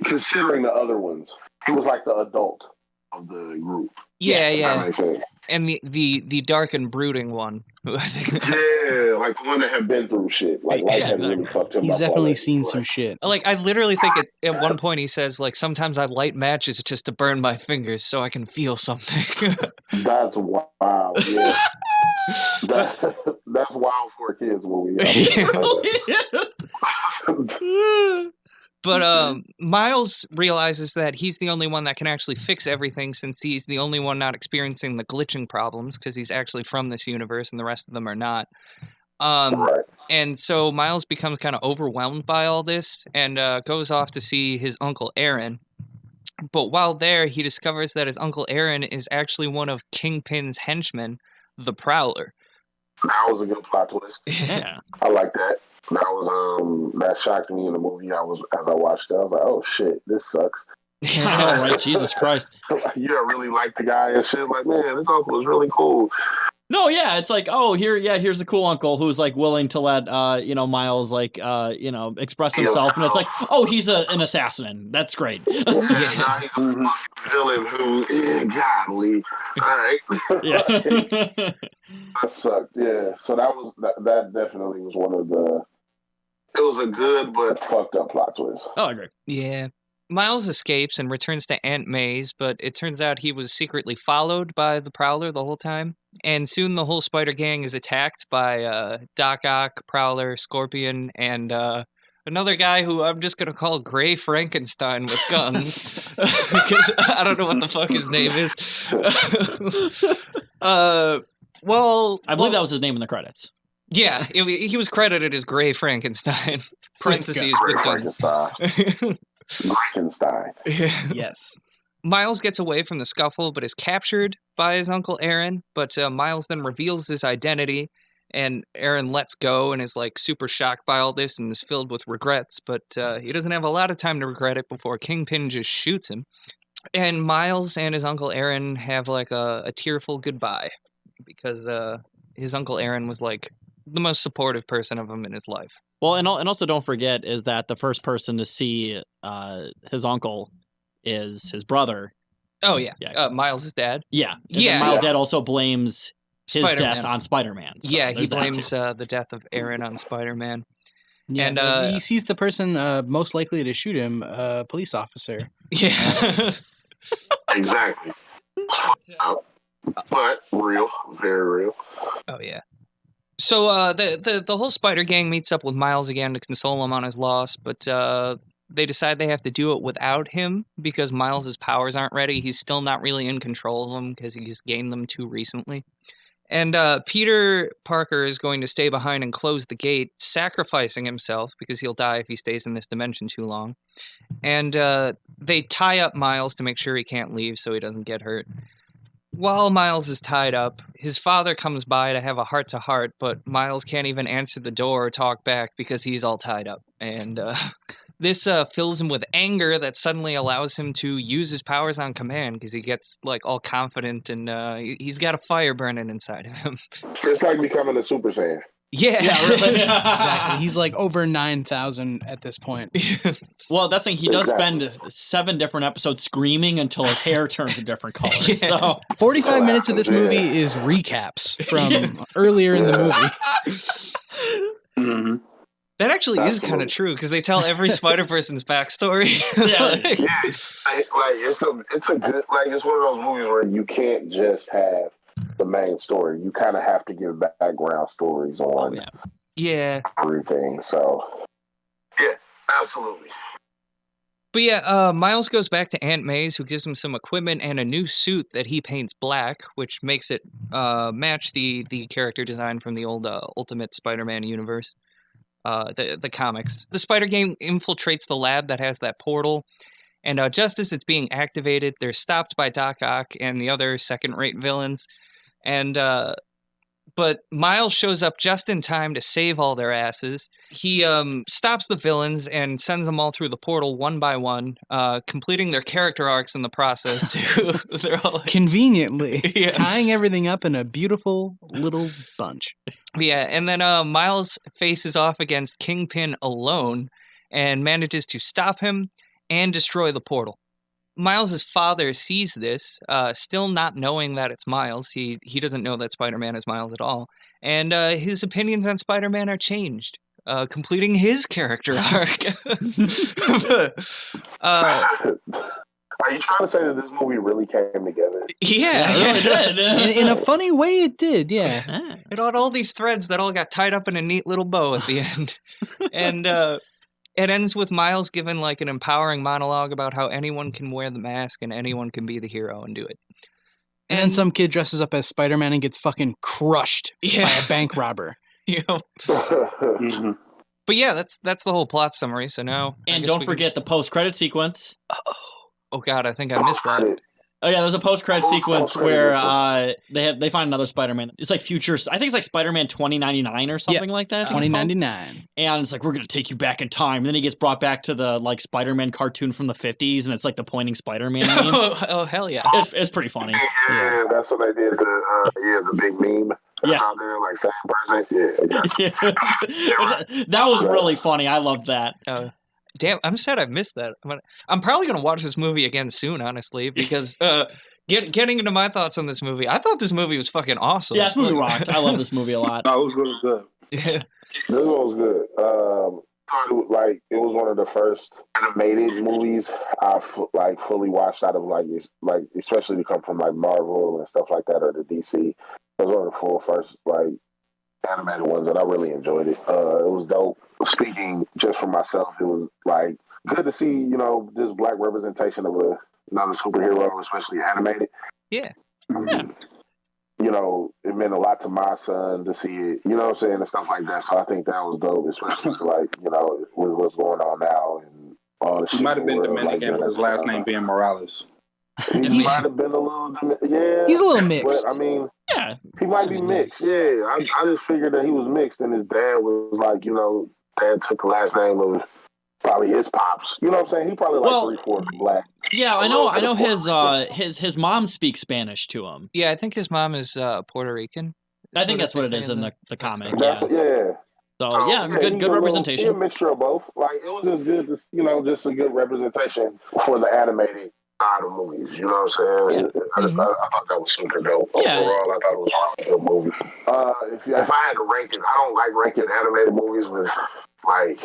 Considering the other ones, he was like the adult of the group. Yeah, If that yeah. makes sense. And the dark and brooding one, who I think Yeah, like the one that had been through shit. Like life Yeah, had really fucked him He's up definitely already. seen Like, some shit. like I literally think at one point he says like sometimes I light matches just to burn my fingers so I can feel something. That's wild. Yeah, that's wild for a kids movie. But Miles realizes that he's the only one that can actually fix everything since he's the only one not experiencing the glitching problems because he's actually from this universe and the rest of them are not. Right. And so Miles becomes kind of overwhelmed by all this and goes off to see his Uncle Aaron. But while there, he discovers that his Uncle Aaron is actually one of Kingpin's henchmen, the Prowler. That was a good plot twist. Yeah. I like that. That was that shocked me in the movie. As I watched it, I was like, oh shit, this sucks. All right. Jesus Christ. You don't really like the guy and shit. Like, man, this uncle is really cool. No, yeah, it's like, oh, here's the cool uncle who's like willing to let Miles like express himself, and it's like, oh, he's an assassin. That's great. Yeah, now he's a fucking villain who, godly. All right. Yeah. That sucked. Yeah. So that definitely was one of the. It was a good but fucked up plot twist. Oh, I agree. Yeah. Miles escapes and returns to Aunt May's, but it turns out he was secretly followed by the Prowler the whole time. And soon the whole Spider Gang is attacked by Doc Ock, Prowler, Scorpion, and another guy who I'm just going to call Gray Frankenstein with guns. Because I don't know what the fuck his name is. I believe that was his name in the credits. Yeah, he was credited as Gray Frankenstein. Parentheses Gray with guns. Frankenstein. Yes. Miles gets away from the scuffle, but is captured by his Uncle Aaron. But Miles then reveals his identity, and Aaron lets go and is like super shocked by all this and is filled with regrets. But he doesn't have a lot of time to regret it before Kingpin just shoots him. And Miles and his Uncle Aaron have like a tearful goodbye because his Uncle Aaron was like the most supportive person of him in his life. Well, and also don't forget is that the first person to see his uncle is his brother, Oh yeah, Yeah. Miles' dad. Yeah. And Yeah, then Miles' yeah. dad also blames his death Spider-Man. on Spider-Man. So Yeah, he there's that, blames too. the death of Aaron on Spider-Man. Yeah, And, but he sees the person most likely to shoot him, a police officer. Yeah. Exactly. But real, very real. Oh yeah. So the whole Spider Gang meets up with Miles again to console him on his loss, but they decide they have to do it without him because Miles's powers aren't ready. He's still not really in control of them because he's gained them too recently. And Peter Parker is going to stay behind and close the gate, sacrificing himself because he'll die if he stays in this dimension too long. And they tie up Miles to make sure he can't leave so he doesn't get hurt. While Miles is tied up, his father comes by to have a heart-to-heart, but Miles can't even answer the door or talk back because he's all tied up. And this fills him with anger that suddenly allows him to use his powers on command because he gets like all confident and he's got a fire burning inside of him. It's like becoming a Super Saiyan. Yeah, Yeah, really. Exactly. He's like over 9,000 at this point. Well, that's the thing. He does Exactly. spend 7 different episodes screaming until his hair turns a different color. Yeah. So 45 minutes of this Yeah. movie is recaps from earlier in the Yeah. movie. hmm That actually is Absolutely. kind of true because they tell every Spider-Person's backstory. Yeah. Like, Yeah, like it's a good, like it's one of those movies where you can't just have the main story. You kind of have to give background stories on yeah. yeah. everything. So yeah, absolutely. But yeah, Miles goes back to Aunt May's, who gives him some equipment and a new suit that he paints black, which makes it match the character design from the old Ultimate Spider-Man universe, the comics. The Spider Gang infiltrates the lab that has that portal, and just as it's being activated, they're stopped by Doc Ock and the other second-rate villains, and but Miles shows up just in time to save all their asses. He stops the villains and sends them all through the portal one by one, completing their character arcs in the process too. They're all like, Conveniently, Yeah. tying everything up in a beautiful little bunch. yeah, and then Miles faces off against Kingpin alone and manages to stop him and destroy the portal. Miles's father sees this, still not knowing that it's Miles. He doesn't know that Spider-Man is Miles at all, and his opinions on Spider-Man are changed, completing his character arc. Are you trying to say that this movie really came together? Yeah, Yeah, it really did. In a funny way, it did, yeah. Ah. It had all these threads that all got tied up in a neat little bow at the end, and it ends with Miles giving like an empowering monologue about how anyone can wear the mask and anyone can be the hero and do it. And then some kid dresses up as Spider-Man and gets fucking crushed by Yeah, a bank robber. you know. hmm But yeah, that's the whole plot summary. So now, I And guess don't we can- forget the post-credit sequence. Oh God, I think I missed that. Oh yeah, there's a post-credit Oh, sequence post-credit where they find another Spider-Man. It's like future. I think it's like Spider-Man 2099 or something like that. I think it's called. 2099. And it's like, we're gonna take you back in time. And then he gets brought back to the like Spider-Man cartoon from the 50s, and it's like the pointing Spider-Man meme. Oh hell yeah! It's pretty funny. Yeah, that's what they did. The big meme. Yeah. Out there, like same person. Yeah. That was really funny. I loved that. Damn, I'm sad I missed that. I'm probably gonna watch this movie again soon, honestly, because getting into my thoughts on this movie, I thought this movie was fucking awesome. Yeah, this movie rocked. I love this movie a lot. No, it was really good. Yeah. This one was good. It was one of the first animated movies I fully watched out of like especially to come from like Marvel and stuff like that or the DC. It was one of the first like animated ones and I really enjoyed it. It was dope. Speaking just for myself, it was like good to see this black representation of another superhero, especially animated. Yeah. It meant a lot to my son to see it, you know what I'm saying, and stuff like that. So I think that was dope, especially with what's going on now and all the shit. He might have been in the world, Dominican with his last name being Morales. He might have been a little, yeah. He's a little mixed. But I mean, Yeah. he might be mixed. Yeah, I just figured that he was mixed, and his dad was like, dad took the last name of probably his pops. You know what I'm saying? He probably like Well, 3/4 black. Yeah, I know his mom speaks Spanish to him. Yeah, I think his mom is Puerto Rican. I think that's what it they is say in the comic. That's, Yeah. yeah. So yeah, he's good a representation. mixture of both. Like it was just good, just a good representation for the animated side of movies. You know what I'm saying? I thought that was super dope. Yeah. Overall, I thought it was a good movie. If I had to rank it, I don't like ranking animated movies with, like,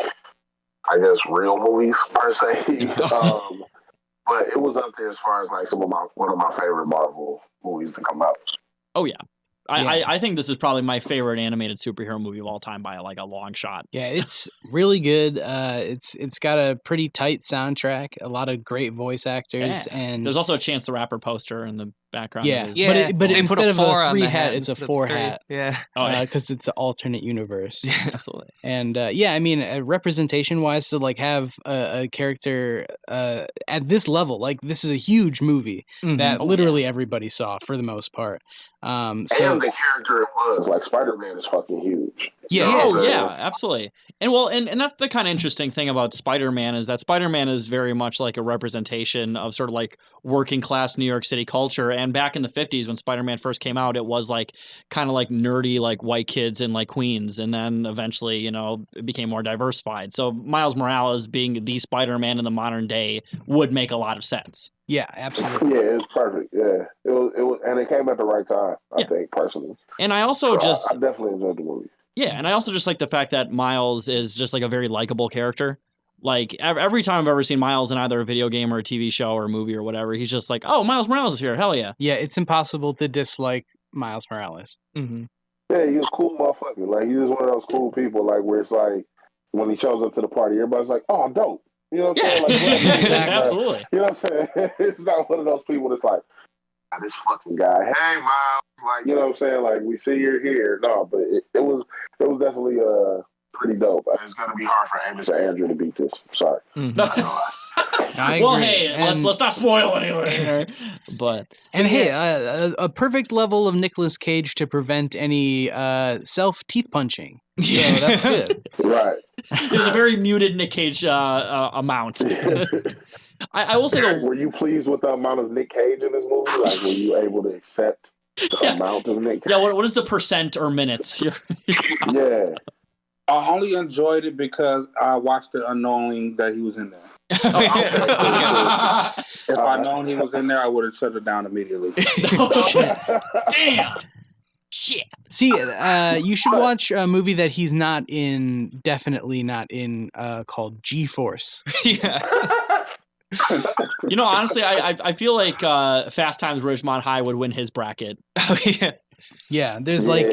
I guess, real movies, per se. But it was up there as far as, like, one of my favorite Marvel movies to come out. Oh, yeah. I think this is probably my favorite animated superhero movie of all time by like a long shot. Yeah, it's really good. It's got a pretty tight soundtrack, a lot of great voice actors, and there's also a Chance the Rapper poster in the background. Yeah, but they instead put a of 4 a on 3 the hat, it's a 4 3. hat. Yeah. Because it's an alternate universe. Absolutely. And I mean, representation wise, to like have a character at this level, like this is a huge movie that literally everybody saw for the most part. So and the character it was, like, Spider-Man is fucking huge. Yeah, absolutely. And well, and that's the kind of interesting thing about Spider-Man is that Spider-Man is very much like a representation of sort of like working class New York City culture. And back in the 50s when Spider-Man first came out, it was like kind of like nerdy, like white kids in like Queens. And then eventually, you know, it became more diversified. So Miles Morales being the Spider-Man in the modern day would make a lot of sense. Yeah, absolutely. Yeah, it was perfect. Yeah, it was, and it came at the right time. I think personally. And I also I definitely enjoyed the movie. Yeah, and I also just like the fact that Miles is just like a very likable character. Like every time I've ever seen Miles in either a video game or a TV show or a movie or whatever, he's just like, oh, Miles Morales is here. Hell yeah. Yeah, it's impossible to dislike Miles Morales. Mm-hmm. Yeah, he's a cool motherfucker. Like, he's one of those cool people, like, where it's like, when he shows up to the party, everybody's like, oh, dope. You know what I'm saying? Like, exactly. Absolutely. You know what I'm saying? It's not one of those people that's like, this fucking guy, hey, Miles. Like, you know what I'm saying? Like, we see you're here. No, but it was definitely pretty dope. It's going to be hard for Amos and Andrew to beat this. Sorry. Well, hey, let's not spoil anything. But a perfect level of Nicolas Cage to prevent any self teeth punching. So that's good. Right. There's a very muted Nic Cage amount. I will say though, were you pleased with the amount of Nic Cage in this movie? Like, were you able to accept the amount of Nic Cage? Yeah. What is the percent or minutes? Yeah. I only enjoyed it because I watched it unknowing that he was in there. If I'd known he was in there, I would have shut it down immediately. Damn. Shit. See, you should watch a movie that he's not in, definitely not in, called G-Force. Yeah. You know, honestly, I feel like Fast Times at Ridgemont High would win his bracket. Oh, yeah. Yeah, there's like,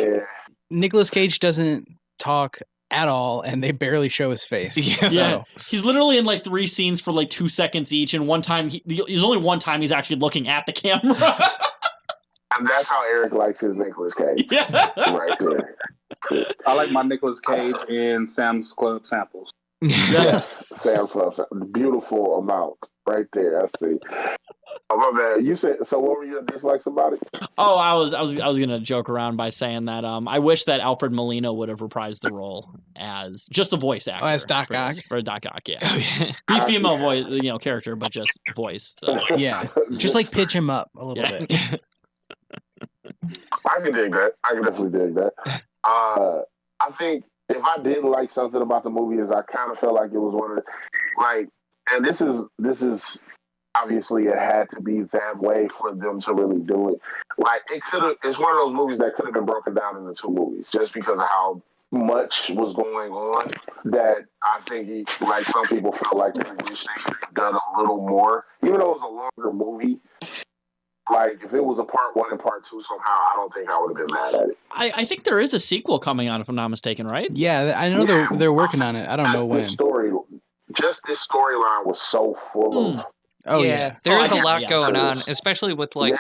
Nicolas Cage doesn't talk at all, and they barely show his face. Yeah. He's literally in like 3 scenes for like 2 seconds each, and one time, there's only one time he's actually looking at the camera. And that's how Eric likes his Nicolas Cage. Yeah. Right there. I like my Nicolas Cage in Sam's Club samples. Yes, Sam's Club. Beautiful amount right there. I see. Oh, my bad. You said, so what were your dislikes about it? Oh, I was gonna joke around by saying that I wish that Alfred Molina would have reprised the role as just the voice actor. As Doc Ock. For Doc Ock, yeah. Be female voice, character, but just voice. Yeah, just like pitch him up a little bit. I can dig that. I can definitely dig that. I think if I didn't like something about the movie, is I kind of felt like it was one of the, like, and this is obviously it had to be that way for them to really do it. Like, it's one of those movies that could have been broken down into 2 movies just because of how much was going on, that I think like some people felt like they wish they could have done a little more, even though it was a longer movie. Like, if it was a part 1 and part 2 somehow, I don't think I would have been mad at it. I think there is a sequel coming out, if I'm not mistaken, right? Yeah, I know they're working on it. I don't know when. This storyline was so full of... Oh, yeah. There is a lot going on, especially with, like,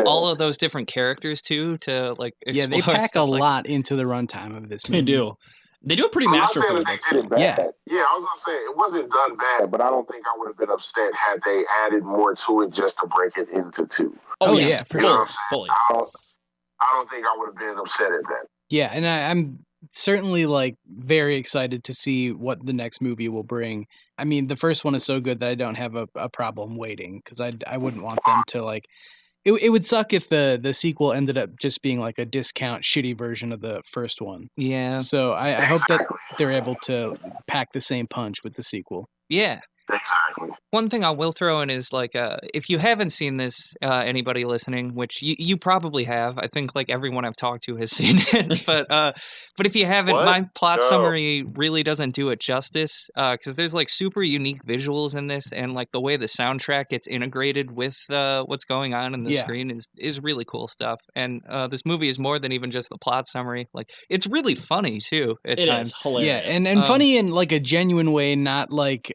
all of those different characters, too, to, like, explore. Yeah, they pack a lot into the runtime of this movie. They do. They do it pretty masterfully. They did it bad. Yeah, I was going to say, it wasn't done bad, but I don't think I would have been upset had they added more to it just to break it into 2. Oh, yeah, for sure. Fully. I don't think I would have been upset at that. Yeah, and I'm certainly, like, very excited to see what the next movie will bring. I mean, the first one is so good that I don't have a problem waiting, because I wouldn't want them to, like... It would suck if the sequel ended up just being like a discount, shitty version of the first one. Yeah. So I hope that they're able to pack the same punch with the sequel. Yeah. Exactly. One thing I will throw in is like, if you haven't seen this, anybody listening, which you probably have, I think like everyone I've talked to has seen it, but if you haven't, What? my plot No. summary really doesn't do it justice, because there's like super unique visuals in this, and like the way the soundtrack gets integrated with what's going on in the Yeah. screen is really cool stuff. And this movie is more than even just the plot summary; like it's really funny too at It times. is hilarious. Yeah, and funny in like a genuine way, not like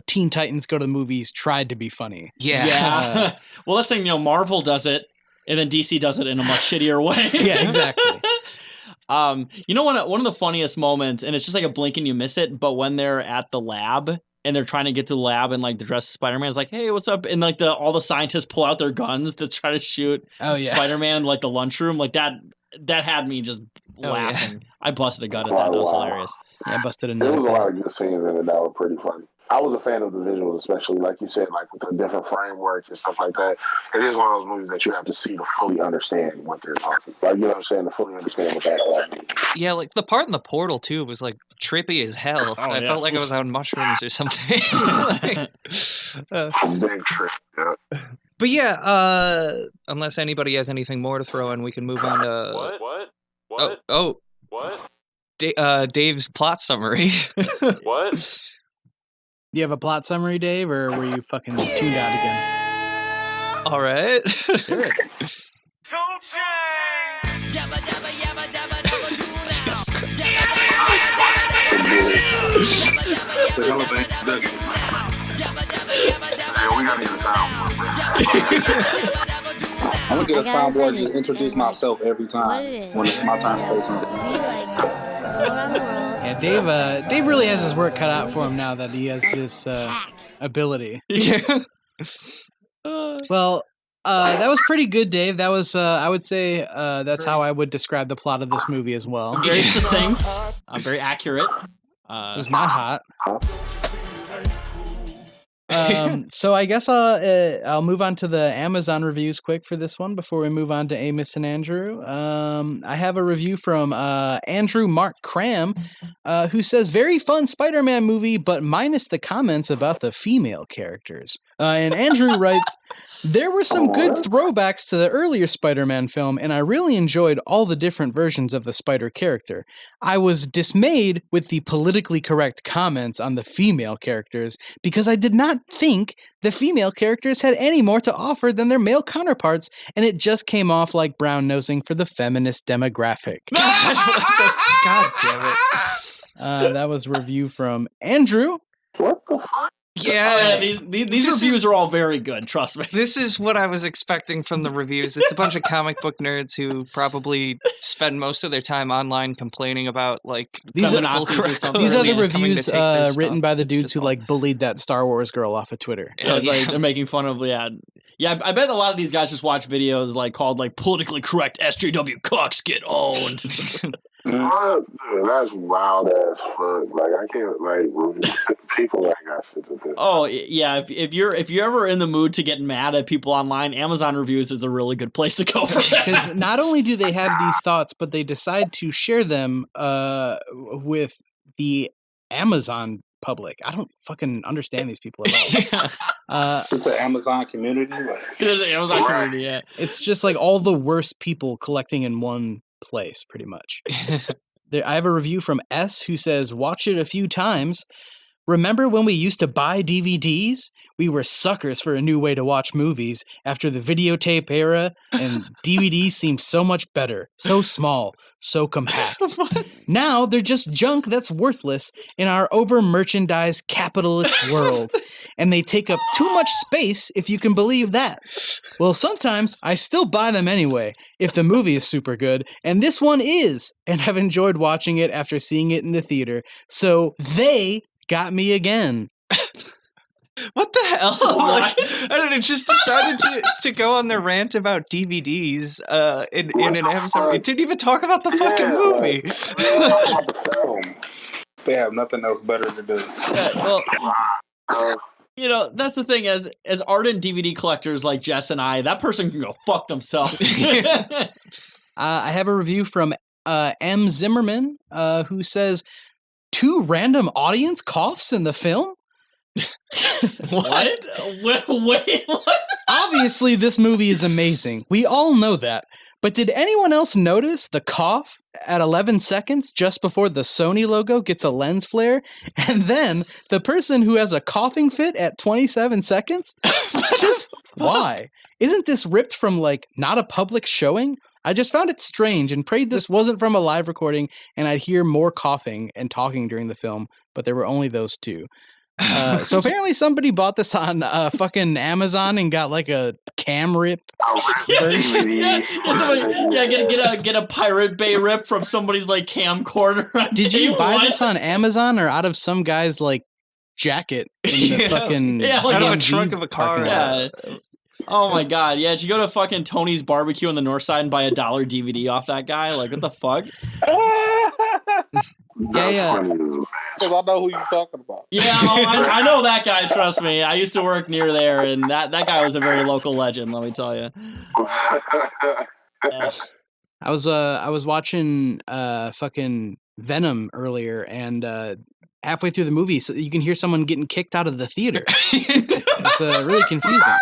Teen Titans Go to the Movies tried to be funny. Yeah. Well, that's saying, Marvel does it, and then DC does it in a much shittier way. Yeah, exactly. One of the funniest moments, and it's just like a blink and you miss it, but when they're at the lab and they're trying to get to the lab and like the dressed Spider-Man is like, hey, what's up? And like all the scientists pull out their guns to try to shoot Spider-Man, like the lunchroom, like that had me just laughing. I busted a gut at that. That was hilarious. Yeah, I busted a There nut. was a lot of good scenes in it that were pretty funny. I was a fan of the visuals, especially like you said, like with the different frameworks and stuff like that. It is one of those movies that you have to see to fully understand what they're talking. Like, you know what I'm saying? To fully understand what that means. Yeah, like the part in the portal too was like trippy as hell. I felt like I was on mushrooms or something. Big trip. Yeah. But yeah, unless anybody has anything more to throw in, we can move on to What? Dave's plot summary. What? You have a plot summary, Dave, or were you fucking tuned out again? All right. Sure. We gotta get a soundboard. I'm gonna get a I gotta soundboard say and it- introduce it- myself every What time it is. when it's my turn to say something. We like go around the world. Yeah, Dave really has his work cut out for him now that he has this ability. Yeah. Well, that was pretty good, Dave. That was, I would say, that's how I would describe the plot of this movie as well. Very succinct, very accurate. It was not hot. So I guess I'll move on to the Amazon reviews quick for this one before we move on to Amos and Andrew. I have a review from Andrew Mark Cram, who says, very fun Spider-Man movie, but minus the comments about the female characters. And Andrew writes, there were some good throwbacks to the earlier Spider-Man film, and I really enjoyed all the different versions of the Spider character. I was dismayed with the politically correct comments on the female characters because I did not think the female characters had any more to offer than their male counterparts, and it just came off like brown-nosing for the feminist demographic. God damn it. That was a review from Andrew. What the fuck? Yeah, these this reviews is- are all very good. Trust me. this is what I was expecting from the reviews. It's a bunch of comic book nerds who probably spend most of their time online complaining about like These are- political Nazis or correct- something. These are the coming to reviews take their written stuff. by the It's dudes just who all- like bullied that Star Wars girl off of Twitter. Yeah, it's like Yeah. they're making fun of Yeah, I bet a lot of these guys just watch videos like called like politically correct SJW cocks get owned. Dude, that's wild as fuck. Like, I can't, like, people ain't got shit to do. Oh yeah, if you're ever in the mood to get mad at people online, Amazon reviews is a really good place to go for that. Because not only do they have these thoughts, but they decide to share them with the Amazon public. I don't fucking understand these people at all. It's an Amazon community. Like, There's an Amazon community, yeah. It's just like all the worst people collecting in one place, pretty much. I have a review from S who says, watch it a few times. Remember when we used to buy DVDs? We were suckers for a new way to watch movies after the videotape era, and DVDs seem so much better, so small, so compact. Now they're just junk that's worthless in our over-merchandised capitalist world, and they take up too much space if you can believe that. Well, sometimes I still buy them anyway, if the movie is super good, and this one is, and I've enjoyed watching it after seeing it in the theater, so they got me again. What the hell? Like, I don't know, just decided to go on their rant about DVDs in an episode. It didn't even talk about the fucking movie. they have nothing else better to do. Yeah, well, that's the thing. As ardent DVD collectors like Jess and I, that person can go fuck themselves. I have a review from M. Zimmerman, who says, 2 random audience coughs in the film? What? Wait, what? Obviously, this movie is amazing. We all know that. But did anyone else notice the cough at 11 seconds just before the Sony logo gets a lens flare? And then the person who has a coughing fit at 27 seconds? Just why? Isn't this ripped from, like, not a public showing? I just found it strange and prayed this wasn't from a live recording and I'd hear more coughing and talking during the film, but there were only those two. So apparently somebody bought this on fucking Amazon and got like a cam rip. Get a Pirate Bay rip from somebody's like camcorder. Did you buy this on Amazon or out of some guy's like jacket in the fucking out of a trunk of a car? Yeah. Oh my god, yeah, did you go to fucking Tony's Barbecue on the north side and buy $1 DVD off that guy? Like, what the fuck? Yeah. Because I know who you're talking about. Yeah, I know that guy, trust me. I used to work near there, and that guy was a very local legend, let me tell you. Yeah. I was watching fucking Venom earlier, and halfway through the movie, so you can hear someone getting kicked out of the theater. It's really confusing.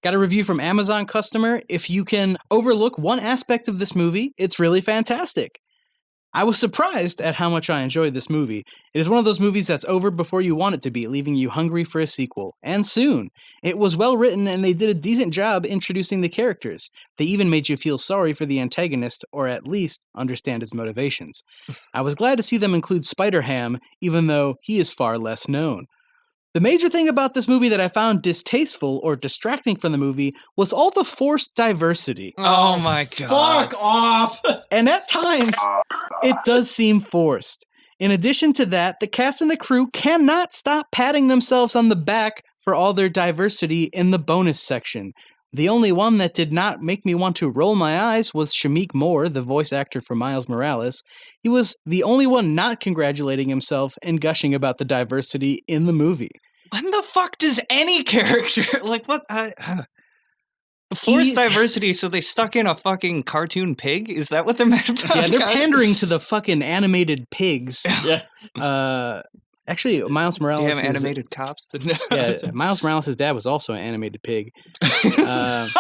Got a review from Amazon customer. If you can overlook one aspect of this movie, it's really fantastic. I was surprised at how much I enjoyed this movie. It is one of those movies that's over before you want it to be, leaving you hungry for a sequel. And soon. It was well written and they did a decent job introducing the characters. They even made you feel sorry for the antagonist, or at least understand his motivations. I was glad to see them include Spider-Ham, even though he is far less known. The major thing about this movie that I found distasteful or distracting from the movie was all the forced diversity. Oh my god. Fuck off! And at times, it does seem forced. In addition to that, the cast and the crew cannot stop patting themselves on the back for all their diversity in the bonus section. The only one that did not make me want to roll my eyes was Shameik Moore, the voice actor for Miles Morales. He was the only one not congratulating himself and gushing about the diversity in the movie. When the fuck does any character like what? Forced diversity, so they stuck in a fucking cartoon pig? Is that what they're mad about? Yeah, they're pandering to the fucking animated pigs. Yeah. Actually, Miles Morales. Damn animated cops. Yeah, Miles Morales' dad was also an animated pig. I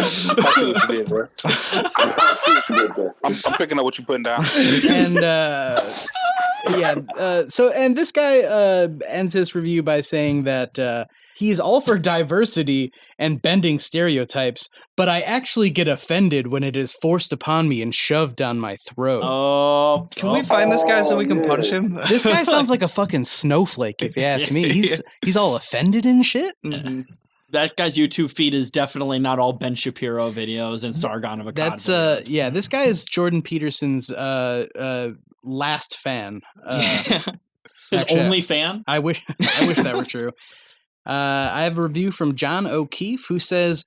see what you did, bro. I'm picking up what you're putting down. And and this guy ends his review by saying that he's all for diversity and bending stereotypes, but I actually get offended when it is forced upon me and shoved down my throat. Oh, can we find this guy so we can punch him? This guy sounds like a fucking snowflake, if you ask me. He's all offended and shit. Mm-hmm. That guy's YouTube feed is definitely not all Ben Shapiro videos and Sargon of Akkad videos. Yeah, this guy is Jordan Peterson's last fan. His only fan? I wish that were true. I have a review from John O'Keefe who says,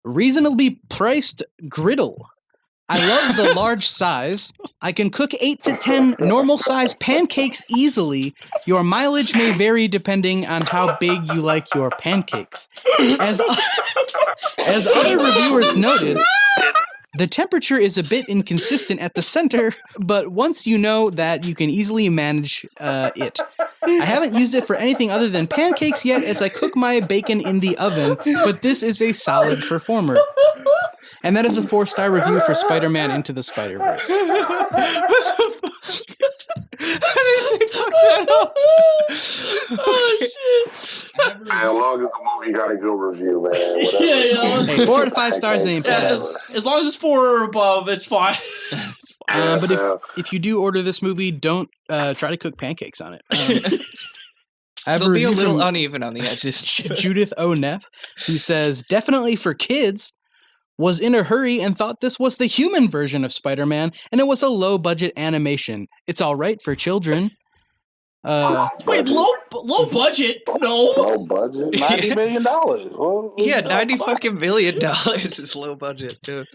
reasonably priced griddle. I love the large size. I can cook 8 to 10 normal size pancakes easily. Your mileage may vary depending on how big you like your pancakes. As other reviewers noted, the temperature is a bit inconsistent at the center, but once you know that, you can easily manage it. I haven't used it for anything other than pancakes yet, as I cook my bacon in the oven, but this is a solid performer. And that is a 4-star review for Spider-Man Into the Spiderverse. What the fuck? How did they fuck that up? Oh, shit. Man, as long as the movie got a good review, man. Whatever. Hey, 4 to 5 stars ain't bad. As long as it's 4 or above, it's fine. It's fine. But if you do order this movie, don't try to cook pancakes on it. They'll be a little uneven on the edges. Judith O. Neff, who says, definitely for kids, was in a hurry and thought this was the human version of Spider-Man, and it was a low-budget animation. It's all right for children. Wait, low budget? No. Low budget? $90 million. Yeah, $90 million is low budget, too.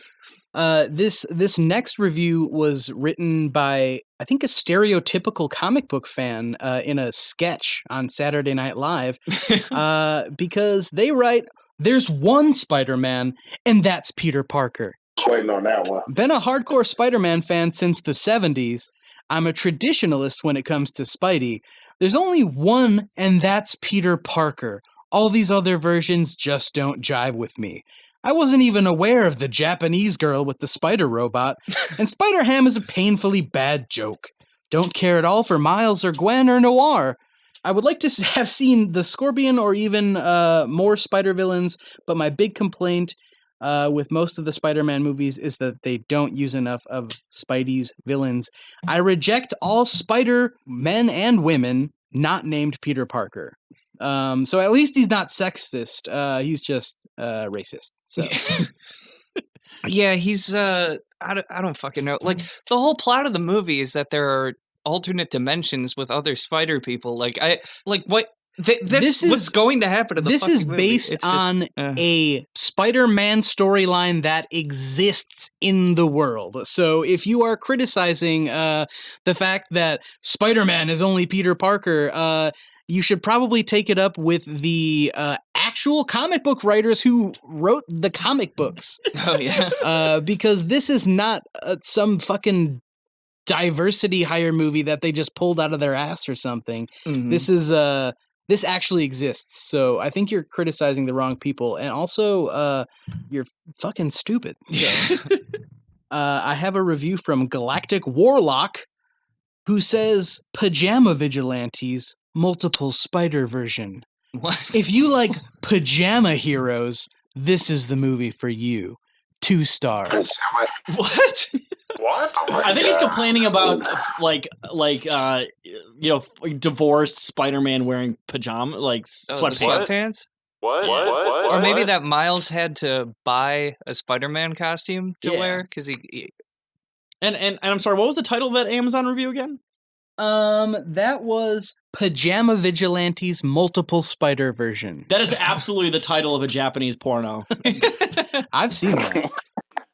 This next review was written by, I think, a stereotypical comic book fan in a sketch on Saturday Night Live, because they write, there's one Spider-Man, and that's Peter Parker. Waiting on that one. Been a hardcore Spider-Man fan since the 70s. I'm a traditionalist when it comes to Spidey. There's only one, and that's Peter Parker. All these other versions just don't jive with me. I wasn't even aware of the Japanese girl with the spider robot, and Spider-Ham is a painfully bad joke. Don't care at all for Miles or Gwen or Noir. I would like to have seen the Scorpion or even more Spider villains, but my big complaint with most of the Spider-Man movies is that they don't use enough of Spidey's villains. I reject all Spider-Men and women not named Peter Parker. So at least he's not sexist. He's just racist. So Yeah, he's I don't fucking know. Like the whole plot of the movie is that there are alternate dimensions with other spider people. Like what that's what's going to happen to the this fucking is movie. based It's just, on a Spider-Man storyline that exists in the world. So if you are criticizing the fact that Spider-Man is only Peter Parker, you should probably take it up with the actual comic book writers who wrote the comic books. Oh yeah. Because this is not some fucking diversity hire movie that they just pulled out of their ass or something. Mhm. This is this actually exists. So I think you're criticizing the wrong people, and also you're fucking stupid. So I have a review from Galactic Warlock, who says Pajama Vigilantes multiple spider version. What? If you like pajama heroes, this is the movie for you. 2 stars. What? What? I think he's complaining about divorced Spider-Man wearing pajama Oh, the sweatpants. sweatpants? What? Or maybe that Miles had to buy a Spider-Man costume to wear because he And I'm sorry, what was the title of that Amazon review again? That was Pajama Vigilantes multiple spider version. That is absolutely the title of a Japanese porno. I've seen that.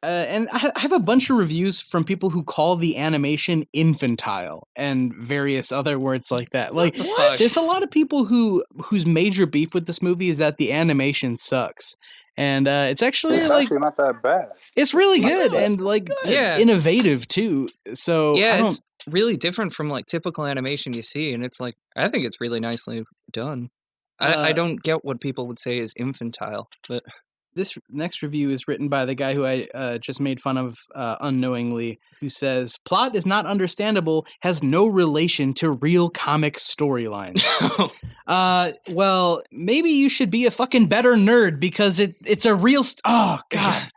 And I have a bunch of reviews from people who call the animation infantile and various other words like that. Like, What? there's a lot of people whose major beef with this movie is that the animation sucks. And it's actually It's like actually not that bad. it's really No, good it's and like Yeah. innovative too. So yeah, I don't. it's really different from like typical animation you see, and it's like I think it's really nicely done. I don't get what people would say is infantile, but This next review is written by the guy who I just made fun of unknowingly, who says, plot is not understandable, has no relation to real comic storylines. Well, maybe you should be a fucking better nerd because it's a real... oh, God.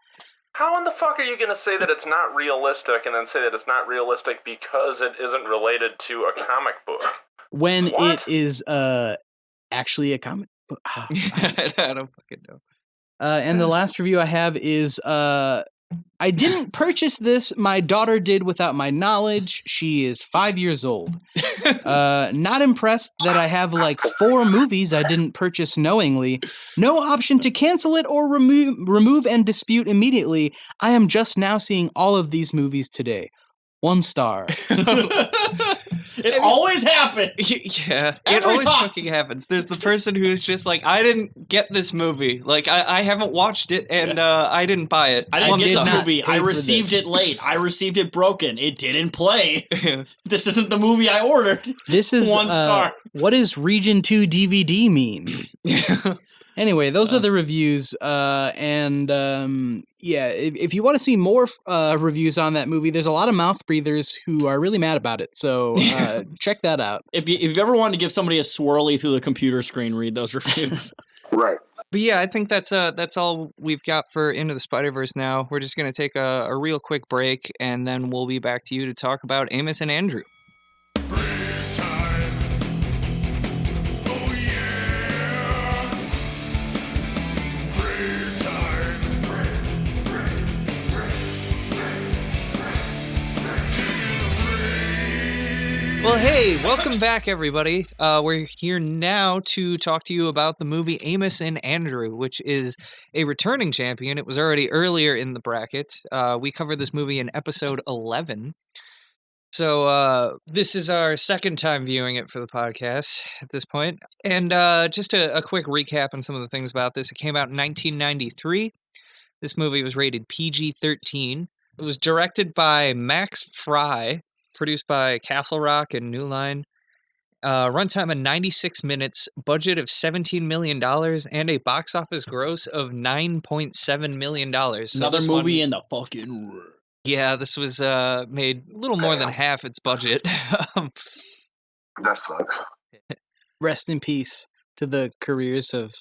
How in the fuck are you going to say that it's not realistic and then say that it's not realistic because it isn't related to a comic book? When What? it is actually a comic book. Ah, I don't fucking know. and the last review I have is I didn't purchase this. My daughter did without my knowledge. She is 5 years old. Not impressed that I have like 4 movies I didn't purchase knowingly. No option to cancel it or remove and dispute immediately. I am just now seeing all of these movies today. 1 star. It always happens. Yeah, it Every always time. fucking happens. There's the person who's just like, I didn't get this movie. Like, I haven't watched it, and I didn't buy it. I didn't One get this star. not movie. pay I for received this. it late. I received it broken. It didn't play. This isn't the movie I ordered. This is 1 star. What does Region 2 DVD mean? Anyway, those are the reviews. Yeah, if you want to see more reviews on that movie, there's a lot of mouth breathers who are really mad about it. So check that out. If you ever wanted to give somebody a swirly through the computer screen, read those reviews. Right. But yeah, I think that's all we've got for Into the Spider-Verse now. We're just going to take a real quick break, and then we'll be back to you to talk about Amos and Andrew. Well, hey, welcome back, everybody. We're here now to talk to you about the movie Amos and Andrew, which is a returning champion. It was already earlier in the bracket. We covered this movie in episode 11. So this is our second time viewing it for the podcast at this point. And just a quick recap on some of the things about this. It came out in 1993. This movie was rated PG-13. It was directed by Max Fry. produced by Castle Rock and New Line. Runtime of 96 minutes, budget of $17 million, and a box office gross of $9.7 million. So Another this movie one, in the fucking... yeah, this was made a little more than half its budget. That sucks. Rest in peace to the careers of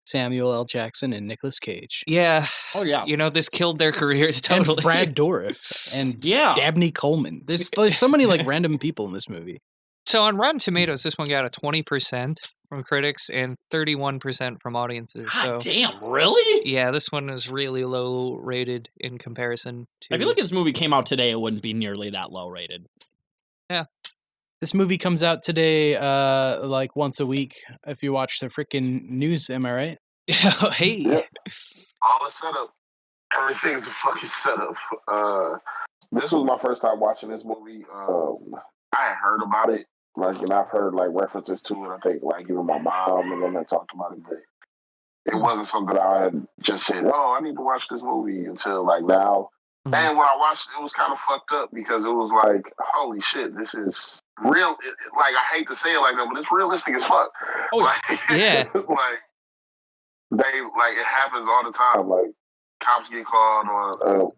Samuel L. Jackson and Nicolas Cage. Yeah, Oh, yeah. you know, this killed their careers totally. And Brad Dourif and Yeah. Dabney Coleman. There's so many like random people in this movie. So on Rotten Tomatoes, this one got a 20% from critics and 31% from audiences. God So damn, really? yeah, this one is really low rated in comparison to. I feel like if this movie came out today, it wouldn't be nearly that low rated. This movie comes out today, like once a week. If you watch the freaking news, am I right? Hey. Yep. All the setup. Everything's a fucking setup. This was my first time watching this movie. I had heard about it, like, and I've heard like references to it. I think like even my mom and them had talked about it, but it wasn't something I had just said, "Oh, I need to watch this movie" until like now. Mhm. And when I watched it, it was kind of fucked up because it was like, holy shit, this is real. Like, I hate to say it like that, but it's realistic as fuck. Oh, Like, yeah. like it happens all the time. Like, cops get called on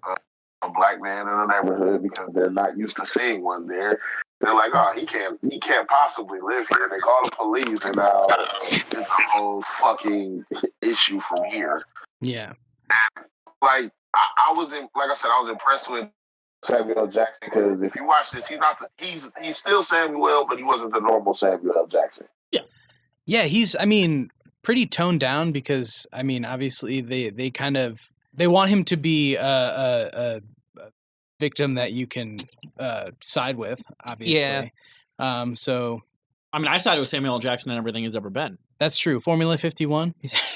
a black man in a neighborhood because they're not used to seeing one there. They're like, oh, he can't possibly live here. They call the police, and now it's a whole fucking issue from here. Yeah. Like, I was like I said, I was impressed with Samuel L. Jackson because if you watch this, he's still Samuel, but he wasn't the normal Samuel L. Jackson. Yeah, he's, I mean, pretty toned down because, I mean, obviously they kind of, they want him to be a victim that you can side with, obviously. Yeah. So I mean, I sided with Samuel L. Jackson and everything he's ever been. that's true. Formula 51?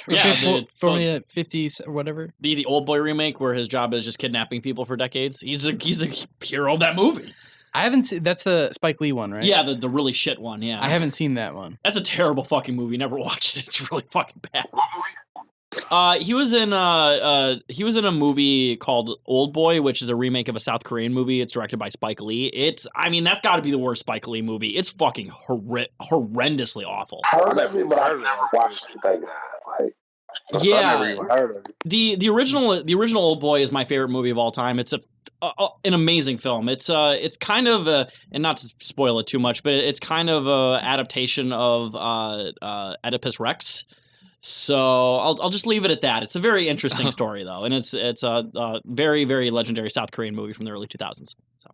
Yeah, Formula 50s or whatever. The Old Boy remake where his job is just kidnapping people for decades. He's a hero of that movie. I haven't seen, that's the Spike Lee one, right? Yeah, the really shit one, yeah. I haven't seen that one. That's a terrible fucking movie. Never watched it. It's really fucking bad. What movie? He was in a movie called Old Boy, which is a remake of a South Korean movie. It's directed by Spike Lee. I mean, that's got to be the worst Spike Lee movie. It's fucking horrendously awful. I heard of it, but I've never watched it. Thank God. Like, I Yeah, never even heard of it. the original Old Boy is my favorite movie of all time. It's an amazing film. It's kind of and not to spoil it too much, but it's kind of a adaptation of Oedipus Rex. So I'll just leave it at that. It's a very interesting story though, and it's a very, very legendary South Korean movie from the early 2000s. So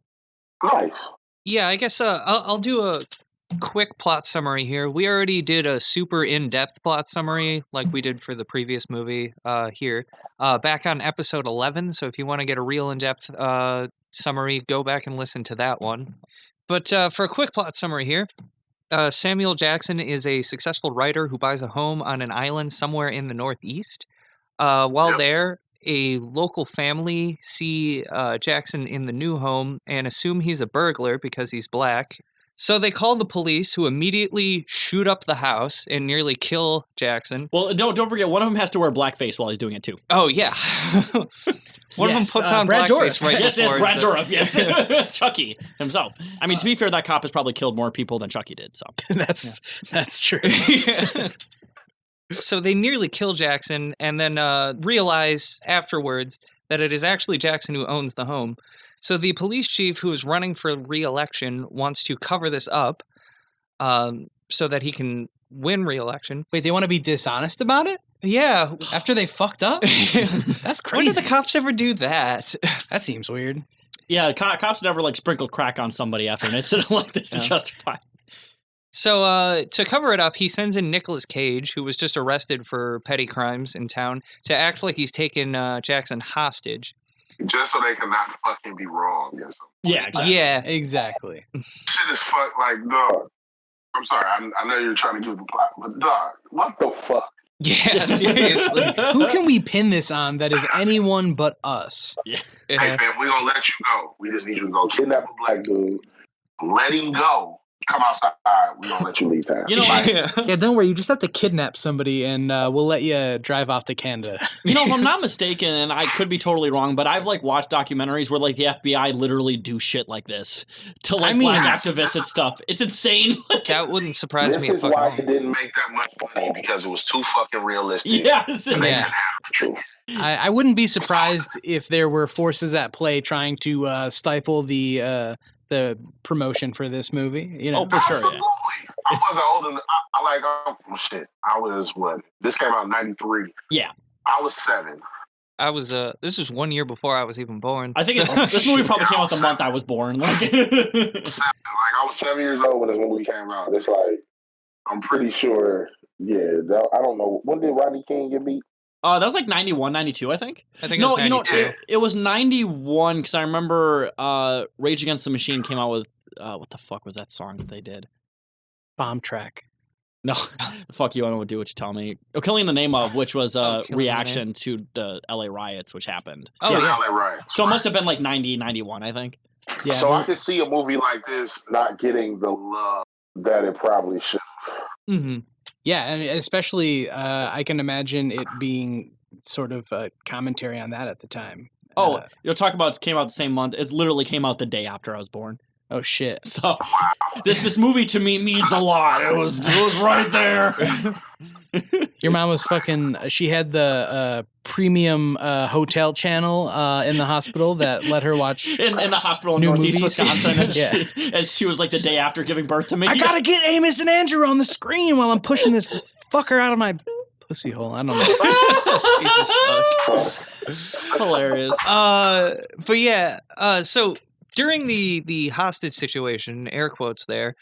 nice. Yeah, I guess I'll do a quick plot summary here. We already did a super in-depth plot summary like we did for the previous movie here back on episode 11. So if you want to get a real in-depth summary, go back and listen to that one. But for a quick plot summary here, Samuel Jackson is a successful writer who buys a home on an island somewhere in the Northeast. While there, a local family see Jackson in the new home and assume he's a burglar because he's black. So they call the police, who immediately shoot up the house and nearly kill Jackson. well, don't forget, one of them has to wear blackface while he's doing it too. Oh, yeah. One of them Yes, puts on Brad blackface Dourif. right Yes, before. Brad so- Dourif, yes. Chucky himself. I mean, to be fair, that cop has probably killed more people than Chucky did. So That's true. So they nearly kill Jackson and then realize afterwards that it is actually Jackson who owns the home. So the police chief who is running for re-election wants to cover this up so that he can win re-election. Wait, they want to be dishonest about it? Yeah. After they fucked up? That's When crazy. did the cops ever do that? That seems weird. yeah, cops never like sprinkled crack on somebody after an incident like this to Yeah. justify. So to cover it up, he sends in Nicolas Cage, who was just arrested for petty crimes in town, to act like he's taken Jackson hostage. Just so they cannot fucking be wrong. Yes. Yeah, exactly. Yeah. Exactly. Shit is fuck like, dog. I'm sorry. I know you're trying to give the plot, but dog, what the fuck? Yeah, seriously. Who can we pin this on that is anyone but us? Hey, man, we're going to let you go. We just need you to go kidnap a black dude, let him go, come outside. We're going to let you leave town. You know, Yeah. Yeah, don't worry. You just have to kidnap somebody, and we'll let you drive off to Canada. if I'm not mistaken, and I could be totally wrong, but I've like watched documentaries where like the FBI literally do shit like this to like black activists and stuff. It's insane. That wouldn't surprise This me. is why it didn't make that much money, because it was too fucking realistic. Yes. And they Yeah. didn't have the truth. I wouldn't be surprised if there were forces at play trying to stifle the promotion for this movie. You know, Oh, for sure. Absolutely. I wasn't old enough. Shit. I was what? This came out in 93. Yeah. I was 7. I was this was 1 year before I was even born. I think this movie probably came out the month I was born. Like, 7. Like, I was 7 years old when this movie came out. It's like, I'm pretty sure, I don't know. When did Rodney King get beat? that was like 91, 92, I think. I think it was 92. It was 91 because I remember Rage Against the Machine came out with what the fuck was that song that they did? bomb track. No, fuck you. I don't do what you tell me. Oh, Killing in the Name of, which was a Killing reaction to the LA riots, which happened. Oh, yeah. LA riots. So it must have been like 90, 91, I think. Yeah, So I could see a movie like this not getting the love that it probably should. Mm-hmm. yeah, and especially I can imagine it being sort of a commentary on that at the time. Oh, you'll talk about it came out the same month. It literally came out the day after I was born. Oh shit. So this movie to me means a lot. It was right there. Your mom was fucking. She had the premium hotel channel in the hospital that let her watch in the hospital in new Northeast movies. Wisconsin, as, Yeah. as she was like the day after giving birth to me. I gotta get Amos and Andrew on the screen while I'm pushing this fucker out of my pussy hole. I don't know. Hilarious. But yeah, so during the hostage situation, air quotes there,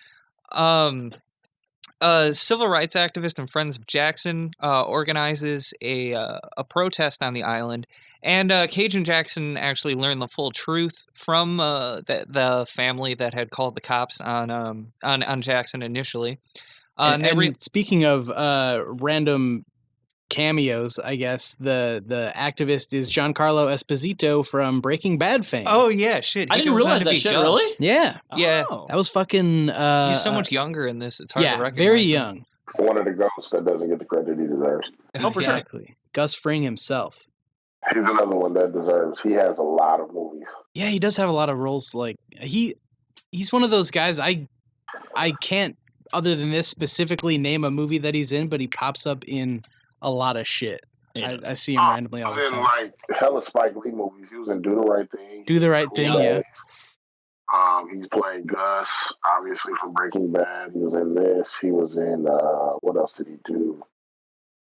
civil rights activist and Friends of Jackson organizes a protest on the island, and Cage and Jackson actually learn the full truth from the family that had called the cops on Jackson initially. And speaking of random cameos, I guess the activist is Giancarlo Esposito from Breaking Bad fame. Oh yeah, shit! I he didn't goes on realize to that be shit. Gus. Really? Yeah, Yeah. Oh. that was fucking. He's so much younger in this; it's hard to Yeah, recognize. very him. young. One of the ghosts that doesn't get the credit he deserves. Oh, for sure. Exactly. Gus Fring himself. He's another one that deserves. He has a lot of movies. Yeah, he does have a lot of roles. Like he's one of those guys. I can't, other than this, specifically name a movie that he's in, but he pops up in a lot of shit. I see him randomly He all was the in time. like hella Spike Lee movies. He was in Do the Right Thing. Do the Right Thing, yeah. He's playing Gus, obviously from Breaking Bad. He was in this. He was in what else did he do?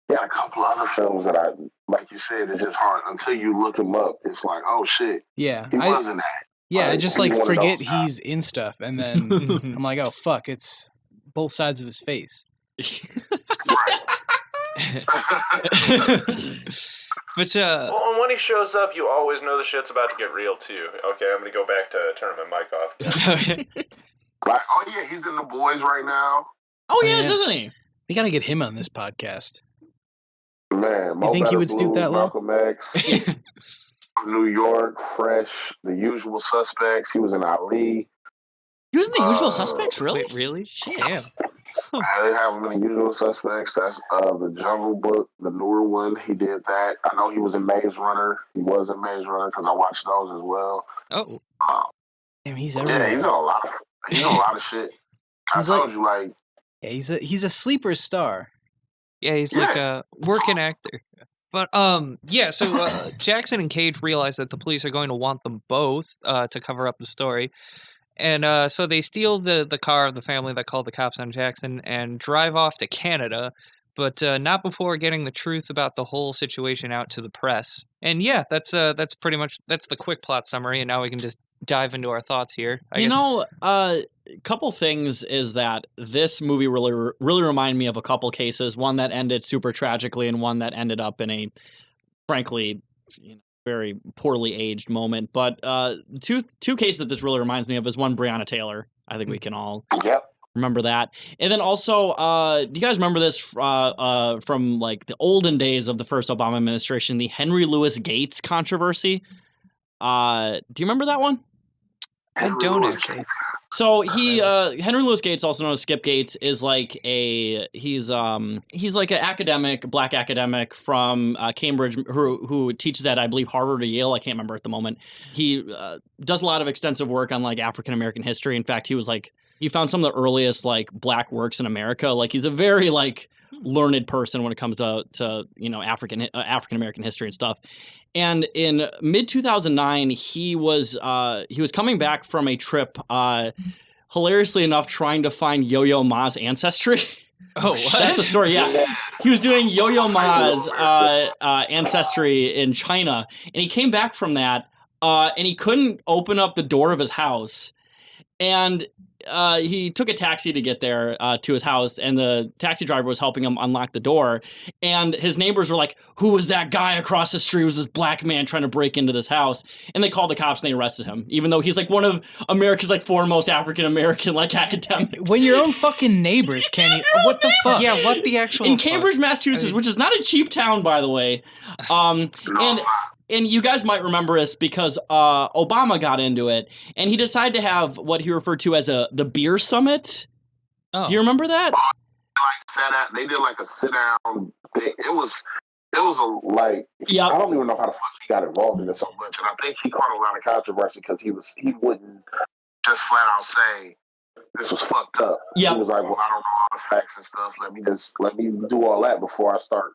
He had a couple of other films that like you said, it's just hard until you look him up. It's like, oh shit, Yeah, he wasn't that. yeah. I Like, just he's like one of forget those guys. he's in stuff, and then I'm like, oh fuck, it's both sides of his face. Right. But Well, and when he shows up, you always know the shit's about to get real too. Okay, I'm gonna go back to turning my mic off. Like, oh yeah, he's in The Boys right now. Oh, he is, Yeah. isn't he? We gotta get him on this podcast. Man, You think he Better would stoop Blues, that low? Malcolm X, New York, Fresh, The Usual Suspects. He was in Ali. He was in The Usual Suspects, really? Wait, really? Shit. Damn. They have him in The Usual Suspects. That's the Jungle Book, the newer one. He did that. I know he was in Maze Runner. He was in Maze Runner because I watched those as well. Oh, Damn, he's everywhere. Yeah, he's in a lot of shit. I He's told like- you, like, Yeah, he's a sleeper star. yeah, he's like a working actor. But yeah. So Jackson and Cage realize that the police are going to want them both to cover up the story, and so they steal the car of the family that called the cops on Jackson and drive off to Canada, but not before getting the truth about the whole situation out to the press. And yeah, that's pretty much the quick plot summary. And now we can just dive into our thoughts here. I guess. A couple things is that this movie really reminded me of a couple cases. One that ended super tragically, and one that ended up in a, frankly, very poorly aged moment. But two cases that this really reminds me of is one, Breonna Taylor. I think we can all yep. remember that. And then also, do you guys remember this from like the olden days of the first Obama administration, the Henry Louis Gates controversy? Do you remember that one? I don't actually. So he Henry Louis Gates, also known as Skip Gates, is like he's like an academic, black academic from Cambridge who teaches at, I believe, Harvard or Yale. I can't remember at the moment. He does a lot of extensive work on like African American history. In fact, he found some of the earliest like black works in America. Like he's a very like learned person when it comes to African American history and stuff. And in mid 2009, he was coming back from a trip, hilariously enough, trying to find Yo-Yo Ma's ancestry. Oh, what? That's the story. Yeah, he was doing Yo-Yo Ma's ancestry in China, and he came back from that, and he couldn't open up the door of his house, and he took a taxi to get there to his house, and the taxi driver was helping him unlock the door. And his neighbors were like, "Who was that guy across the street? It was this black man trying to break into this house." And they called the cops and they arrested him, even though he's like one of America's like foremost African American like academics. When your own fucking neighbors, Kenny, what the fuck? Yeah, what the actual in fuck? Cambridge, Massachusetts, which is not a cheap town, by the way. And you guys might remember this because Obama got into it, and he decided to have what he referred to as the beer summit. Oh. Do you remember that? They did like a sit down thing. It was like, Yep. I don't even know how the fuck he got involved in it so much, and I think he caught a lot of controversy because he wouldn't just flat out say this was fucked up. Yep. He was like, well, I don't know all the facts and stuff. Let me do all that before I start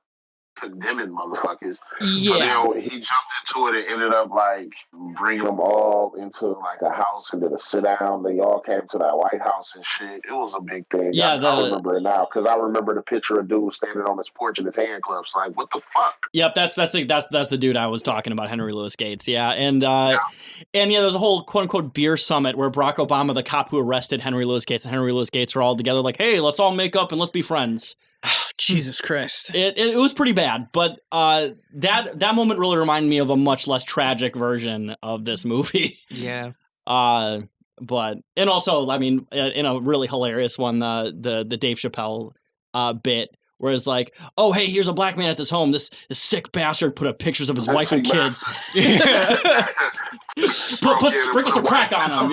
condemning motherfuckers. Yeah. So then he jumped into it and ended up like bringing them all into like a house and did a sit down. They all came to that White House and shit. It was a big thing. Yeah, I remember it now because I remember the picture of dude standing on his porch in his hand clubs. Like, what the fuck? Yep, that's the dude I was talking about, Henry Louis Gates. Yeah, and there's a whole quote unquote beer summit where Barack Obama, the cop who arrested Henry Louis Gates, and Henry Louis Gates were all together like, hey, let's all make up and let's be friends. Oh, Jesus Christ. It was pretty bad, but that moment really reminded me of a much less tragic version of this movie. Yeah. But and also, I mean, in a really hilarious one, the Dave Chappelle bit where it's like, oh hey, here's a black man at this home. This sick bastard put up pictures of his wife and kids. Sprinkle some crack on him.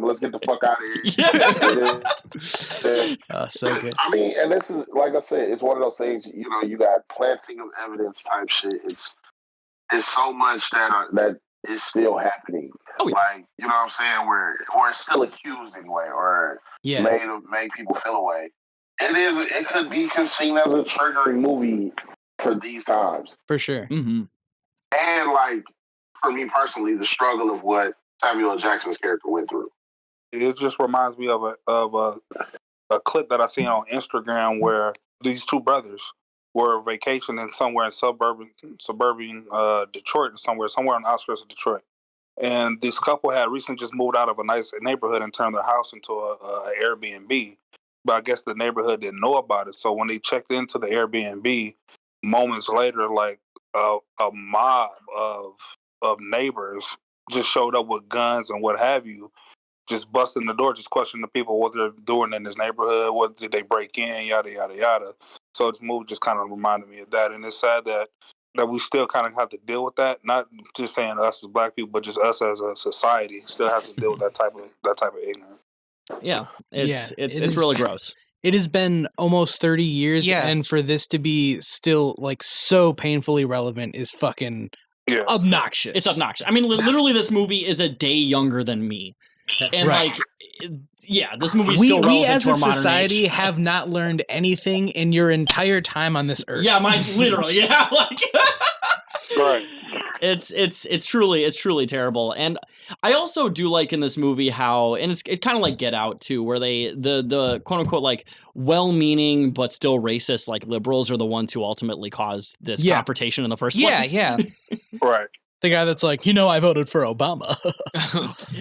Let's get the fuck out of here. So good. I mean, and this is, like I said, it's one of those things, you got planting of evidence type shit. It's so much that is still happening. Oh, yeah. Like, you know what I'm saying? Where it's still accused anyway, or made people feel away. It could be seen as a triggering movie for these times. For sure. Mm-hmm. And like, for me personally, the struggle of what Samuel L. Jackson's character went through. It just reminds me of a clip that I seen on Instagram where these two brothers were vacationing somewhere in suburban Detroit, somewhere on the outskirts of Detroit. And this couple had recently just moved out of a nice neighborhood and turned their house into a Airbnb. But I guess the neighborhood didn't know about it. So when they checked into the Airbnb, moments later, like a mob of neighbors just showed up with guns and what have you, just busting the door, just questioning the people what they're doing in this neighborhood, what did they break in, yada, yada, yada. So this movie just kind of reminded me of that. And it's sad that we still kind of have to deal with that. Not just saying us as black people, but just us as a society still have to deal with that type of ignorance. Yeah, it's really gross. It has been almost 30 years, and for this to be still like so painfully relevant is fucking obnoxious. It's obnoxious. I mean, literally, this movie is a day younger than me, and this movie is still relevant we as to a our modern society age. have not learned anything in your entire time on this earth. Yeah, literally, like. Right. It's truly terrible. And I also do like in this movie how, and it's kind of like Get Out too, where the quote unquote like well-meaning but still racist like liberals are the ones who ultimately caused this confrontation in the first place. Yeah. Right. The guy that's like, I voted for Obama.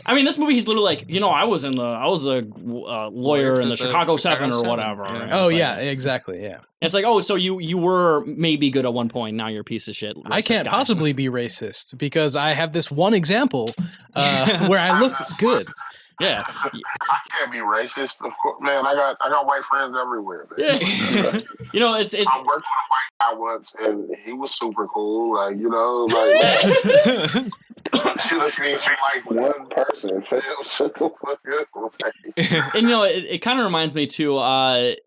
I mean, this movie, he's literally like, I was a lawyer in the Chicago 7 or whatever. Yeah. Oh, yeah, exactly, yeah. It's like, oh, so you were maybe good at one point, now you're a piece of shit. I can't possibly be racist because I have this one example where I look good. Yeah, I can't be racist. Of course, man. I got white friends everywhere. Man. Yeah. It's. I worked with a white guy once, and he was super cool. Like, she just means you like one person, fam. Shut the fuck up. And it kind of reminds me too,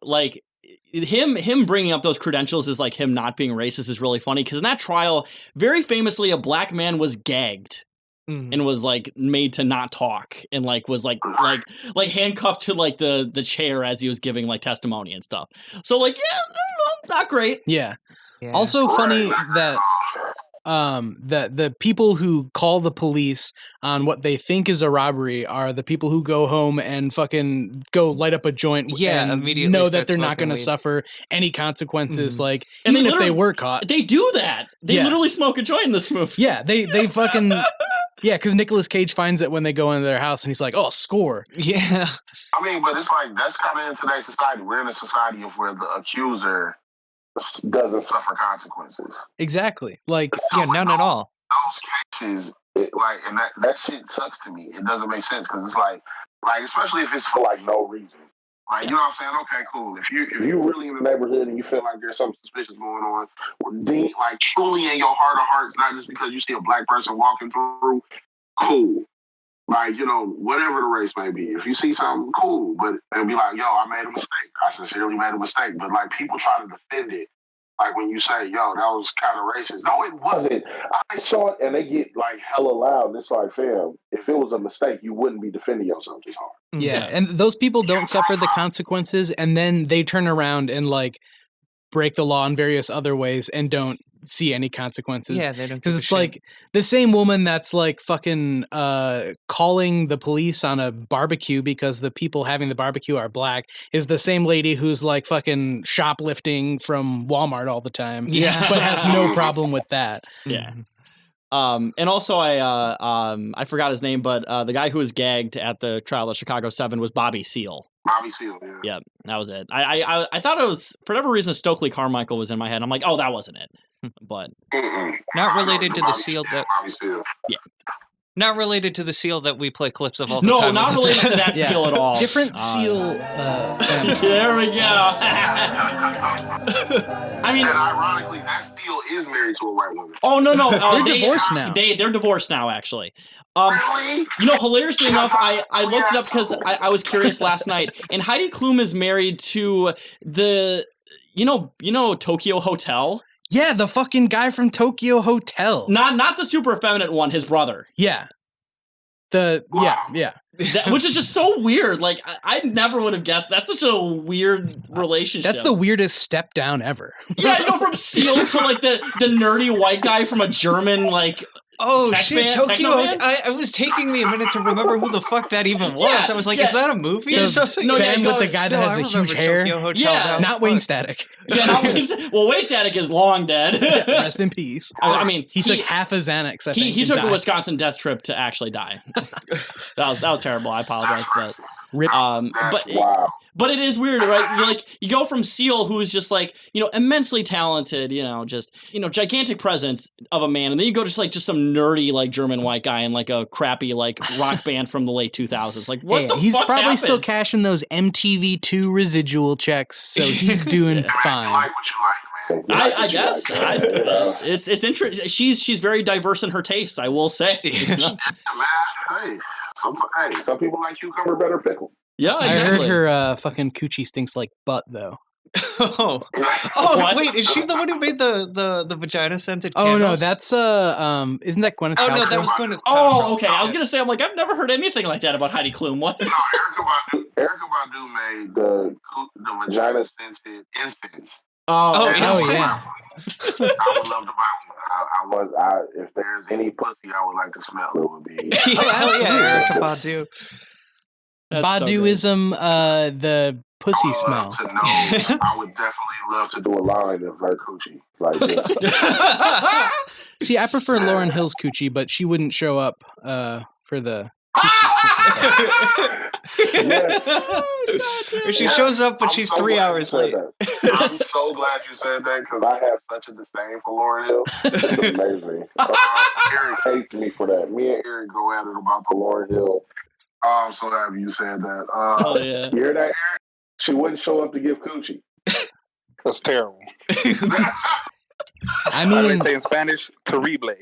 like him bringing up those credentials is like him not being racist is really funny because in that trial, very famously, a black man was gagged. And was like made to not talk and like was like handcuffed to like the chair as he was giving like testimony and stuff. So like I don't know, not great. Yeah. Also funny that that the people who call the police on what they think is a robbery are the people who go home and fucking go light up a joint and immediately know that they're not going to suffer any consequences like And even if they were caught. They do that. They literally smoke a joint in this movie. Yeah, they fucking yeah, because Nicolas Cage finds it when they go into their house and he's like, oh, score. Yeah. I mean, but it's like that's kind of in today's society. We're in a society of where the accuser doesn't suffer consequences. Exactly. Like, yeah, none at all. Those cases, and that shit sucks to me. It doesn't make sense because it's like especially if it's for like no reason. Like, you know what I'm saying? Okay, cool. If you're really in the neighborhood and you feel like there's something suspicious going on, like truly in your heart of hearts, not just because you see a black person walking through, cool. Like, whatever the race may be. If you see something, cool. But and be like, yo, I made a mistake. I sincerely made a mistake. But like people try to defend it. Like when you say, yo, that was kind of racist. No, it wasn't. I saw it and they get like hella loud. And it's like, fam, if it was a mistake, you wouldn't be defending yourself this hard. Yeah. And those people don't suffer the consequences. And then they turn around and like break the law in various other ways and don't see any consequences. Yeah, they don't. Because it's like the same woman that's like fucking calling the police on a barbecue because the people having the barbecue are black is the same lady who's like fucking shoplifting from Walmart all the time. Yeah. But has no problem with that. Yeah. And also I forgot his name, but the guy who was gagged at the trial of Chicago 7 was Bobby Seale. Bobby Seale, yeah. Yeah, that was it. I thought it was, for whatever reason, Stokely Carmichael was in my head. I'm like, oh, that wasn't it. But not related to the Seal that. Bobby Seale. Yeah. Not related to the Seal that we play clips of all the No, time. not related to that Seal at all. Different Seal. There we go. I mean, and ironically, that Seal is married to a white woman. Oh no, they're divorced now. They're divorced now, actually. Really? Hilariously enough, I looked it up because I was curious last night. And Heidi Klum is married to the Tokyo Hotel. Yeah, the fucking guy from Tokyo Hotel. Not the super effeminate one, his brother. Yeah. Yeah. Which is just so weird. Like, I never would have guessed. That's such a weird relationship. That's the weirdest step down ever. Yeah, from Seal to like the nerdy white guy from a German like. Oh shit, Tokyo! It was taking me a minute to remember who the fuck that even was. Yeah, I was like, is that a movie or something? No, with the guy that has a huge hair. Yeah, not Wayne Static. Yeah, not Wayne Static. Well, Wayne Static is long dead. Rest in peace. I mean, he took half a Xanax. I think he took a Wisconsin death trip to actually die. that was terrible. I apologize, but but it is weird, right? You go from Seal, who is just like immensely talented, gigantic presence of a man, and then you go to just some nerdy like German white guy in like a crappy like rock band from the late 2000s. Like what the he's fuck probably happened? Still cashing those MTV2 residual checks, so he's doing fine. You like what you like, man. I guess it's interesting. She's very diverse in her tastes, I will say. Yeah, man. Hey, some people like cucumber better pickle. Yeah, exactly. I heard her fucking coochie stinks like butt though. Oh, wait, is she the one who made the vagina scented candles? Oh no, that's isn't that Gwyneth Paltrow? Oh no, that was Gwyneth Paltrow. Oh, okay. I was gonna say, I'm like, I've never heard anything like that about Heidi Klum. What? No, Erykah Badu made the vagina scented incense. Oh yeah. I would love to buy one. If there's any pussy I would like to smell, it would be. Yeah, Erykah Badu. Baduism, the pussy smell. I would definitely love to do a line of her coochie like this. See, I prefer Lauryn Hill's coochie, but she wouldn't show up for the. Yes. She shows up, but she's 3 hours late. I'm so glad you said that because I have such a disdain for Lauryn Hill. It's amazing. Eric hates me for that. Me and Eric go at it about the Lauryn Hill. I'm so happy you said that. Yeah. You hear that, Eric? She wouldn't show up to give coochie. That's terrible. I mean, they say in Spanish, terrible.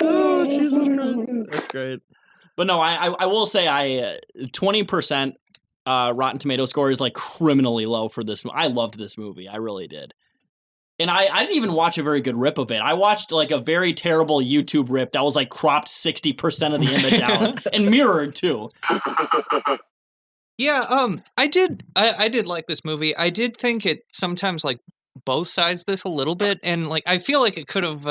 Oh, Jesus Christ. That's great. But no, I will say 20% Rotten Tomato score is like criminally low for this. I loved this movie. I really did. And I didn't even watch a very good rip of it. I watched like a very terrible YouTube rip that was like cropped 60% of the image out and mirrored too. Yeah, I did like this movie. I did think it sometimes like both sides this a little bit, and like I feel like it could have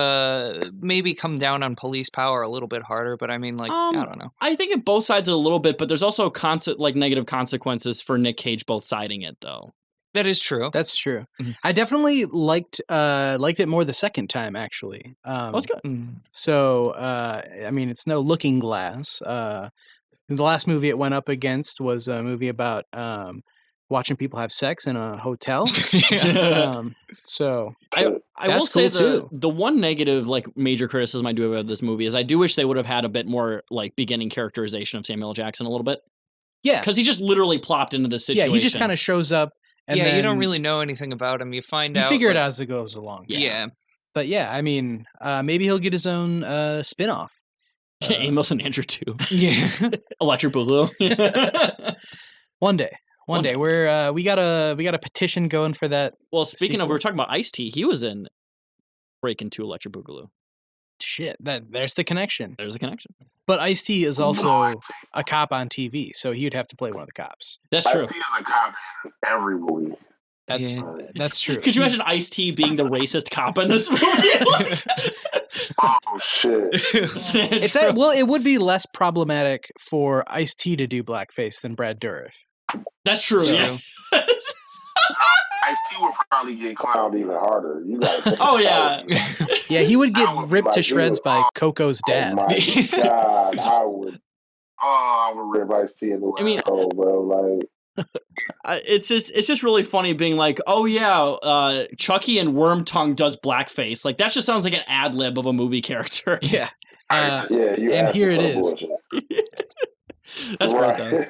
maybe come down on police power a little bit harder, but I mean like I don't know. I think it both sides a little bit, but there's also negative consequences for Nic Cage both siding it though. That is true. That's true. I definitely liked it more the second time, actually. That's good. So, I mean, it's no Looking Glass. The last movie it went up against was a movie about watching people have sex in a hotel. So I will that's say cool, too. the one negative like major criticism I do have about this movie is I do wish they would have had a bit more like beginning characterization of Samuel Jackson a little bit. Yeah, because he just literally plopped into this situation. Yeah, he just kind of shows up. And yeah, then you don't really know anything about him. You find out. You figure it out as it goes along. Yeah. But yeah, I mean, maybe he'll get his own spin-off. Amos and Andrew too. Yeah. Electric Boogaloo. One day. We got a petition going for that. Well, speaking sequel. of, we were talking about Ice-T. He was in Breaking 2 Electric Boogaloo. Shit, there's the connection. There's the connection. But Ice-T is also a cop on TV, so he'd have to play one of the cops. That's true. Ice-T is a cop in every movie. That's true. Could you imagine Ice-T being the racist cop in this movie? Oh shit! It would be less problematic for Ice-T to do blackface than Brad Dourif. That's true. Yeah. Ice-T would probably get clowned even harder. You gotta oh yeah, yeah. He would get ripped to shreds by Coco's dad. Oh my god, I would. Oh, I would rip Ice-T in the bro. Like, it's just really funny being like, oh yeah, Chucky and Wormtongue does blackface. Like that just sounds like an ad lib of a movie character. Yeah. And here it is. That's great though.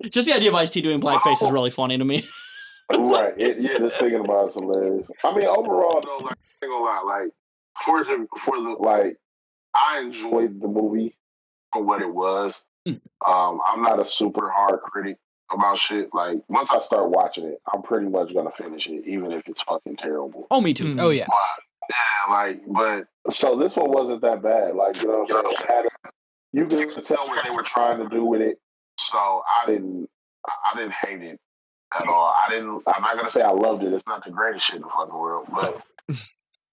Just the idea of Ice-T doing blackface is really funny to me. Right. Just thinking about it's hilarious. I mean, overall though, like, I ain't gonna lie, like for the like, I enjoyed the movie for what it was. I'm not a super hard critic about shit. Like once I start watching it, I'm pretty much gonna finish it, even if it's fucking terrible. Oh, me too. Oh yeah. But so this one wasn't that bad. Like you can tell what they were trying to do with it. So I didn't hate it at all. I'm not gonna say I loved it. It's not the greatest shit in the fucking world, but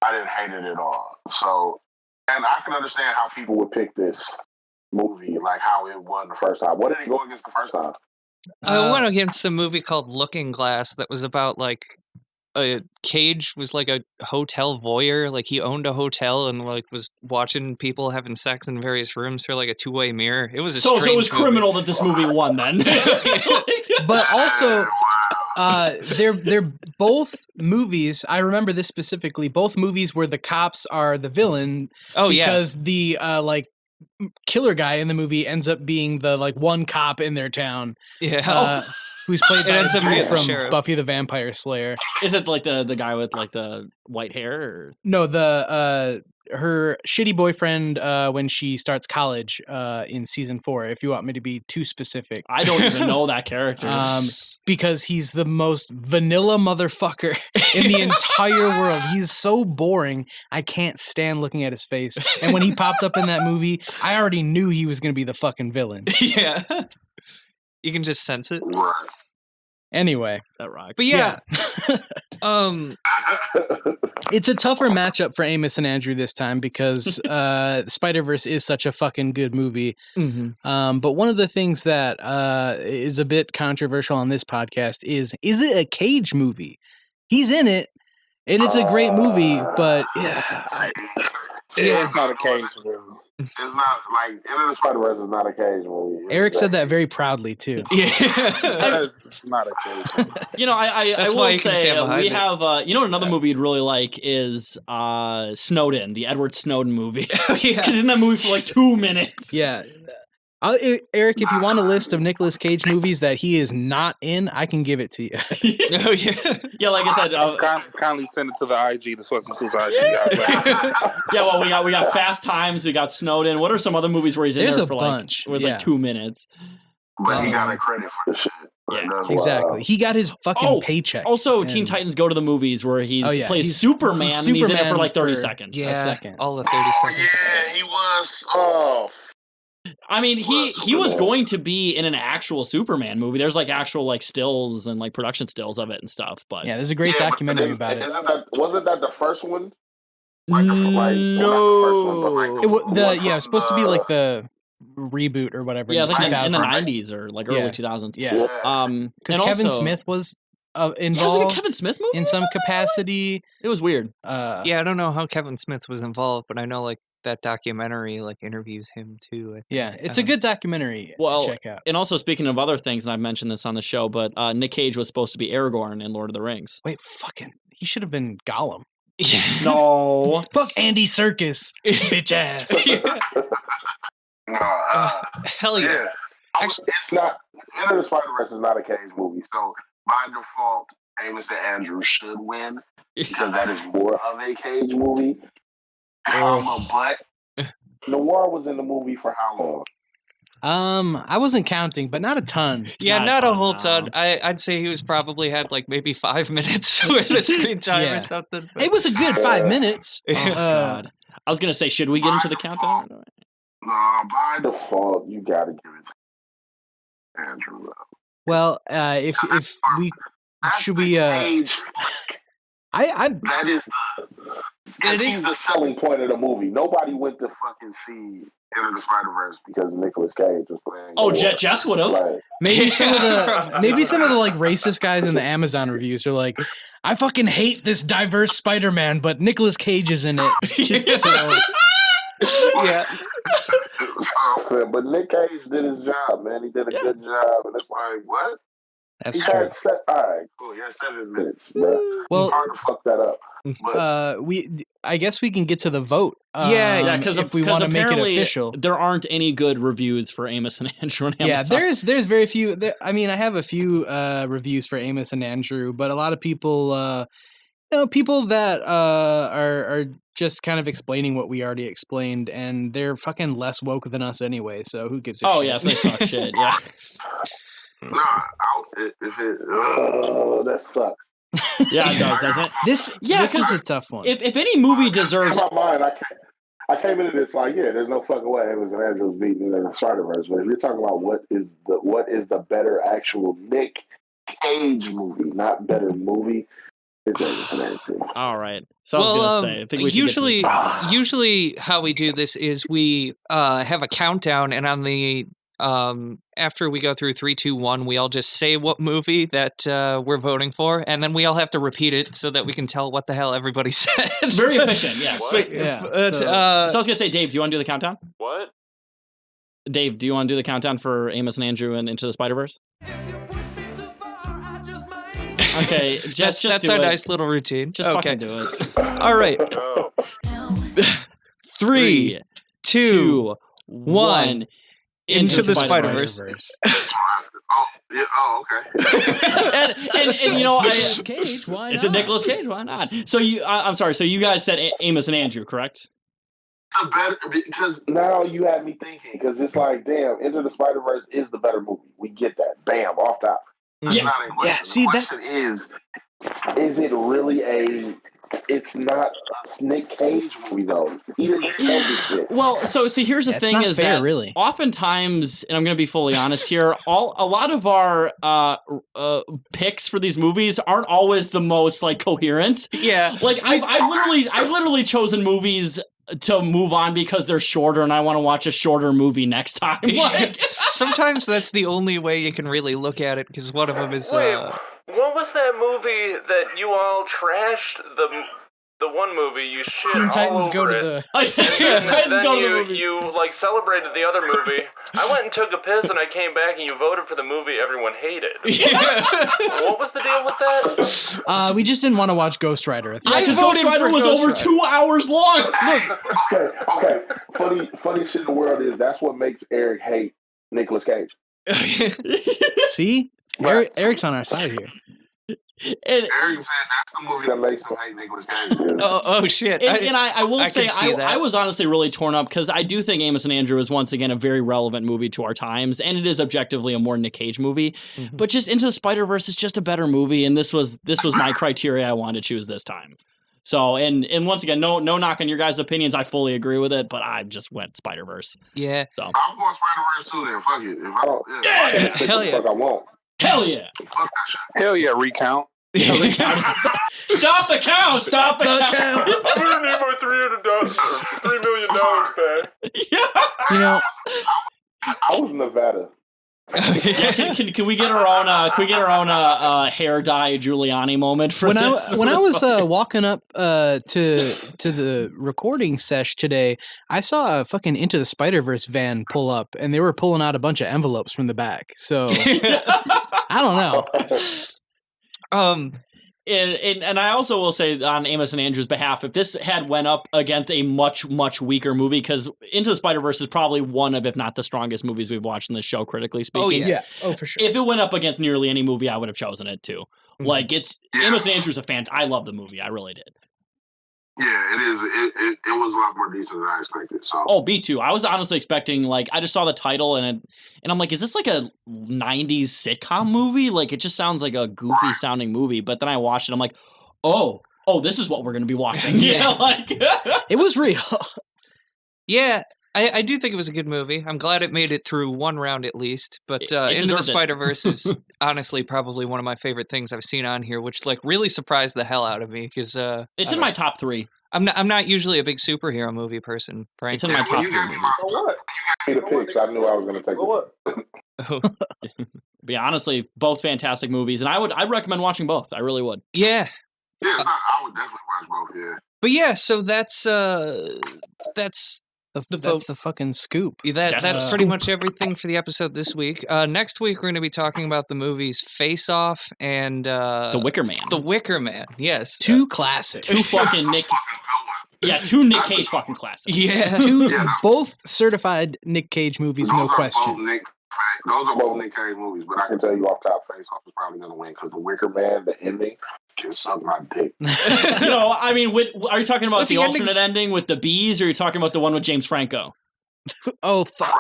I didn't hate it at all. So, and I can understand how people would pick this movie, like how it won the first time. What did it go against the first time? I went against a movie called Looking Glass that was about like Cage was like a hotel voyeur. Like he owned a hotel and like was watching people having sex in various rooms through like a two-way mirror. It was a so it was movie. criminal that this movie won then. But also they're both movies. I remember this specifically. Both movies where the cops are the villain. Oh yeah, because the like killer guy in the movie ends up being the like one cop in their town. Yeah. Who's played by ends the up being dude the from sheriff. Buffy the Vampire Slayer. Is it like the guy with like the white hair? Or? No, her shitty boyfriend when she starts college in season 4. If you want me to be too specific, I don't even know that character. Because he's the most vanilla motherfucker in the entire world. He's so boring. I can't stand looking at his face. And when he popped up in that movie, I already knew he was going to be the fucking villain. Yeah. You can just sense it. Anyway, that rocks. But yeah. It's a tougher matchup for Amos and Andrew this time because Spiderverse is such a fucking good movie. Mm-hmm. But one of the things that is a bit controversial on this podcast is it a Cage movie? He's in it, and it's a great movie, but it's not a Cage movie. It's not like Into the Spider-Verse is not a Cage movie. Eric said that very proudly too. Yeah, it's not a Cage movie. You know, I That's will why you can say stand behind we it. have another movie you'd really like is Snowden, the Edward Snowden movie. yeah. Because in that movie for like 2 minutes. Yeah. Eric, if you want a list of Nicolas Cage movies that he is not in, I can give it to you. Oh yeah. Yeah, like I said, Kindly send it to the IG, the Sweats and Suits IG. Yeah, well, we got Fast Times, we got Snowden. What are some other movies where he's in There's there a for bunch, like yeah. 2 minutes? But he got a credit for the shit. Yeah, That's Exactly. wild. He got his fucking paycheck. Also, and- Teen Titans Go to the Movies where plays he's Superman, and he's in it Superman for like 30 for- seconds. Yeah. second. All the 30 seconds. Yeah, he was. Oh, I mean, he was Superman. going to be in an actual Superman movie. There's like actual like stills and like production stills of it and stuff. But Yeah, there's a great documentary about it. Wasn't that the first one? no, Well, not the first one, but like It was one it from was supposed to be like the reboot or whatever. yeah, in it's the like in the 2000s. 90s or like early Yeah. 2000s. Yeah, because and Kevin also- Smith was Yeah, it was involved like a Kevin Smith movie in or some something? capacity. It was weird. Yeah, I don't know how Kevin Smith was involved, but I know like that documentary like interviews him too. I think. Yeah, it's a good documentary Well, to check out. And also speaking of other things, and I've mentioned this on the show, but Nic Cage was supposed to be Aragorn in Lord of the Rings. Wait, fucking, he should have been Gollum. Yeah. No. Fuck Andy Serkis, bitch ass. Hell yeah. Yeah. It's not. Enter the Spider-Verse is not a Cage movie, so by default, Amos and Andrew should win because that is more of a Cage movie. But Noir was in the movie for how long? I wasn't counting, but not a ton. Yeah, Not not a fun, whole no. ton. I'd say he was probably had like maybe 5 minutes with a screen time Yeah. or something. but- It was a good 5 minutes. Oh, God. I was going to say, should we get into the countdown? No, by default, you got to give it to Andrew. Well, if we That's should the we Cage. I That is because he's the selling point of the movie. Nobody went to fucking see Enter the Spider-Verse because Nicolas Cage was playing. Oh, Noir. Jess would have. Like, maybe some of the Probably. like racist guys in the Amazon reviews are like, I fucking hate this diverse Spider-Man, but Nicolas Cage is in it. So yeah. but Nic Cage did his job, man. He did a good job, and it's like, what? that's He true. had all right, cool. He had 7 minutes, bro. Well, Hard to fuck that up. But I guess we can get to the vote. Yeah, because if we want to make it official. there aren't any good reviews for Amos and Andrew on Yeah, Amazon. there's very few. I mean, I have a few reviews for Amos and Andrew, but a lot of people, people that are just kind of explaining what we already explained, and they're fucking less woke than us anyway. So who gives a Oh, shit? yes, they suck shit. Yeah. nah, that sucks. Yeah, it does, doesn't it? This is 'cause a tough one. If any movie In deserves... my mind, I came into this like, yeah, there's no fucking way Amos and Andrew's beating the Spider-Verse. But if you're talking about what is the better actual Nic Cage movie, not better movie, it's Amos and Andrew. All right. So I was going to say, I think we should usually, get to the- usually how we do this is we have a countdown, and on the after we go through 3, 2, 1, we all just say what movie that we're voting for, and then we all have to repeat it so that we can tell what the hell everybody said. It's very efficient, yes. What? Yeah, But, so- So I was going to say, Dave, do you want to do the countdown? What? Dave, do you want to do the countdown for Amos and Andrew and Into the Spider-Verse? Okay, just that's do our it. nice little routine. Just okay. fucking do it. All right. Oh. 3, 2, 1. Into the Spider-Verse. Oh, yeah, oh, okay. and you know, Nicolas Cage, why it's not? a Nicolas Cage. Why not? So I'm sorry. So you guys said Amos and Andrew, correct? The better, because now you have me thinking, because it's like, damn, Into the Spider-Verse is the better movie. We get that. Bam, off top. That's Yeah. not a question. Yeah, see, the question is it really it's not a Nic Cage movie, though. He didn't sell this shit. Well, so see, here's the That's thing: not is fair, that really. oftentimes, and I'm going to be fully honest here, a lot of our picks for these movies aren't always the most like coherent. Yeah. Like I've literally chosen movies to move on because they're shorter, and I want to watch a shorter movie next time. Like, Sometimes that's the only way you can really look at it, because one of them is Wait, what was that movie that you all trashed? The one movie you shit Teen all Titans over go to it. the. Teen Titans Then go to the you, movies. you like celebrated the other movie. I went and took a piss, and I came back, and you voted for the movie everyone hated. What was the deal with that? We just didn't want to watch Ghost Rider. Yeah, because voted Ghost Rider for was Ghost over Rider. 2 hours long. Okay. Funny shit in the world is that's what makes Eric hate Nicolas Cage. See, Right. Eric's on our side here. And, Eric said that's the movie that makes him hate Nicolas Cage. Oh shit! and I will I say, could see that. I was honestly really torn up because I do think Amos and Andrew is once again a very relevant movie to our times, and it is objectively a more Nic Cage movie. Mhm. But just Into the Spider-Verse is just a better movie, and this was my criteria I wanted to choose this time. So, and once again, no knock on your guys' opinions. I fully agree with it, but I just went Spider-Verse. Yeah. So, I'm going Spider-Verse too. Then fuck it. If I don't, I Yeah, can pick hell what the yeah. fuck I want. hell yeah! Fuck that shit. Hell yeah, recount. Stop the count! Stop the count! I'm gonna need my $3 million back. You know, I was in Nevada. Yeah, can we get our own hair dye Giuliani moment for when this? I was walking up to the recording sesh today, I saw a fucking Into the Spider-Verse van pull up, and they were pulling out a bunch of envelopes from the back. So I don't know. And I also will say on Amos and Andrew's behalf, if this had went up against a much weaker movie, because Into the Spider-Verse is probably one of, if not the strongest movies we've watched in this show, critically speaking. Oh, yeah. Oh, for sure. If it went up against nearly any movie, I would have chosen it too. Mhm. Like Amos and Andrew's a fan. I love the movie. I really did. Yeah, it is. It was a lot more decent than I expected. So. Oh, me too. I was honestly expecting, like, I just saw the title and I'm like, is this like a 90s sitcom movie? Like, it just sounds like a goofy sounding movie. But then I watched it. I'm like, oh, this is what we're going to be watching. Yeah, like It was real. Yeah, I do think it was a good movie. I'm glad it made it through one round at least. But It Into the deserved it. Spider-Verse is honestly probably one of my favorite things I've seen on here, which like really surprised the hell out of me because it's in my top 3. I'm not usually a big superhero movie person, frankly. It's in my top 3 movies. When you gave me the picks, I knew I was going to take it. But yeah, honestly, both fantastic movies, and I'd recommend watching both. I really would. Yeah, Yeah, I would definitely watch both. Yeah. but yeah, so that's That's vote. the fucking scoop. That's That's pretty scoop. much everything for the episode this week. Next week we're going to be talking about the movies Face Off and The Wicker Man. The Wicker Man. Yes, Two classics. Two fucking Nick. Yeah, two Nick Cage fucking classics. yeah. Two Yeah. both certified Nick Cage movies, no question. Those are both Nick Cage movies, but I can tell you off top, Face Off is probably going to win because The Wicker Man, the ending, can suck my dick. You know, I mean, are you talking about But the the alternate ending's- ending with the bees, or are you talking about the one with James Franco? Oh fuck!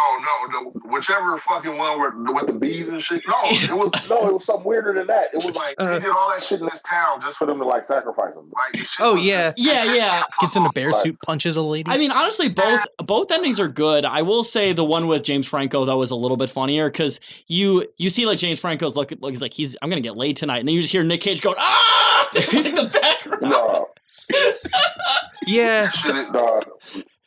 Oh no, whichever fucking one with the bees and shit. It was something weirder than that. It was like they did all that shit in this town just for them to like sacrifice them. Like, the shit Oh, was yeah. just- Yeah. Gets in a bear suit, punches a lady. I mean, honestly, both endings are good. I will say the one with James Franco though was a little bit funnier because you see like James Franco's look he's like I'm gonna get laid tonight, and then you just hear Nick Cage going ah in like the background. No, Yeah. that shit is, dog.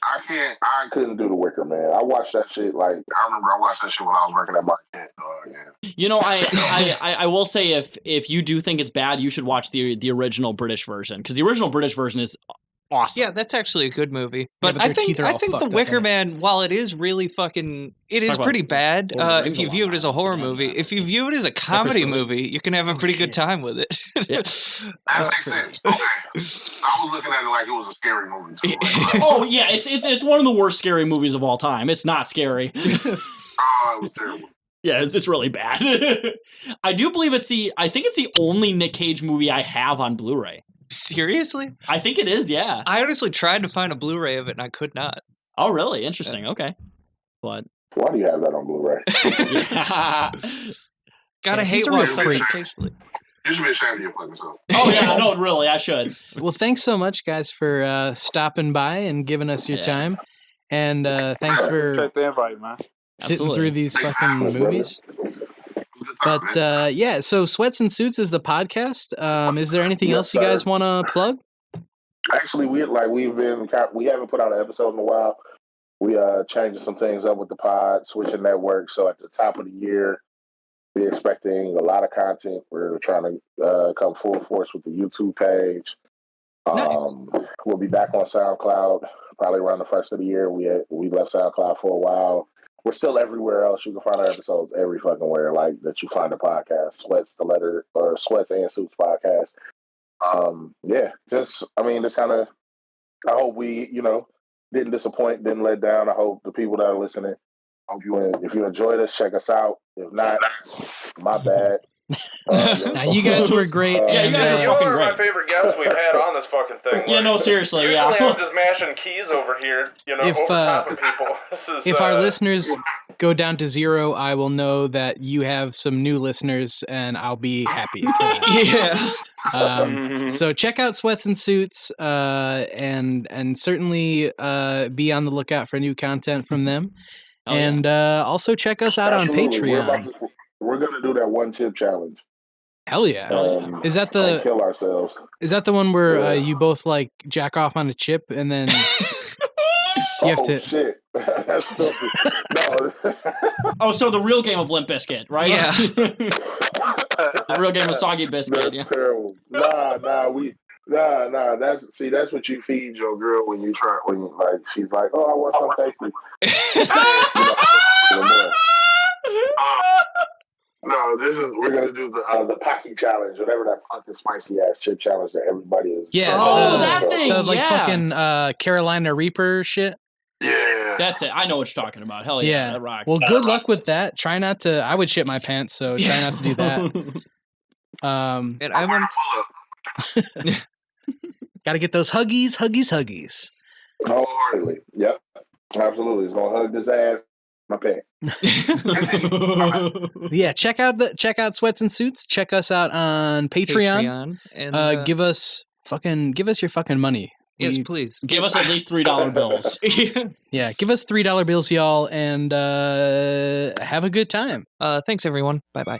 I couldn't do The Wicker Man. I watched that shit like I remember I watched that shit when I was working at Marquette. Yeah. You know, I will say if you do think it's bad, you should watch the original British version because the original British version is awesome. Yeah, that's actually a good movie. But, but I their think teeth are all The fucked up Wicker in it. Man, while it is really fucking, it is Talk about pretty bad. Lord of the Rings If you a view lot it as a now. horror Yeah, movie, yeah. if you view it as a comedy Christopher Lee. movie, you can have a pretty good shit. time with it. Yeah. That makes sense. Okay. I was looking at it like it was a scary movie too. Like, Oh yeah, it's one of the worst scary movies of all time. It's not scary. oh, it was terrible. Yeah, it's really bad. I do believe I think it's the only Nick Cage movie I have on Blu-ray. Seriously? I think it is, yeah. I honestly tried to find a Blu-ray of it and I could not. Oh, really? Interesting. Okay. But Why do you have that on Blu-ray? yeah. Gotta Yeah, hate he's a real watching freak. occasionally. You should be ashamed of your fucking self. Oh yeah, no, really, I should. Well, thanks so much, guys, for stopping by and giving us your Yeah. time, and thanks for Check the invite, man. sitting Absolutely. through these fucking movies. Good But time, man. yeah, so Sweats and Suits is the podcast. Is there anything Yes, else you guys sir. want to plug? Actually, we haven't put out an episode in a while. We changing some things up with the pod, switching networks. So at the top of the year, we're expecting a lot of content. We're trying to come full force with the YouTube page. Nice. We'll be back on SoundCloud probably around the first of the year. We left SoundCloud for a while. We're still everywhere else. You can find our episodes every fucking where, like that you find a podcast. Sweats and Suits podcast. This kind of. I hope we, didn't disappoint, didn't let down. I hope the people that are listening Hope if you enjoyed us, check us out. If not, my bad. Now, you guys were great. Yeah, you guys are You fucking are my great. favorite guests we've had on this fucking thing. Yeah, no, seriously, usually yeah. I'm just mashing keys over here, over top of people. This is, If our listeners go down to 0, I will know that you have some new listeners, and I'll be happy for that. Yeah. So check out Sweats and Suits, and certainly be on the lookout for new content from them. Oh, yeah. And also check us out Absolutely. on Patreon. We're gonna do that one chip challenge. Hell yeah! Is that And kill ourselves? Is that the one where Yeah. you both like jack off on a chip and then you have to? Shit, that's stupid. No. Oh, so the real game of Limp Bizkit, right? Yeah. The real game of Soggy Biscuit. That's terrible. Nah. That's what you feed your girl when you she's like, oh, I want something tasty. No, we're gonna do the Pocky challenge, whatever that fucking spicy ass chip challenge that everybody is. Yeah. That thing. The yeah. fucking Carolina Reaper shit. Yeah. That's it. I know what you're talking about. Hell yeah. That rocks. Well, good luck with that. Try not to. I would shit my pants, so try not to do that. And I once. Got to get those huggies. Wholeheartedly. Yep. Absolutely. It's gonna hug this ass. My pants. Yeah, check out Sweats and Suits. Check us out on Patreon. And give us your fucking money. Yes, please. Give us at least $3 bills. Yeah, give us $3 bills, y'all, and have a good time. Thanks, everyone. Bye-bye.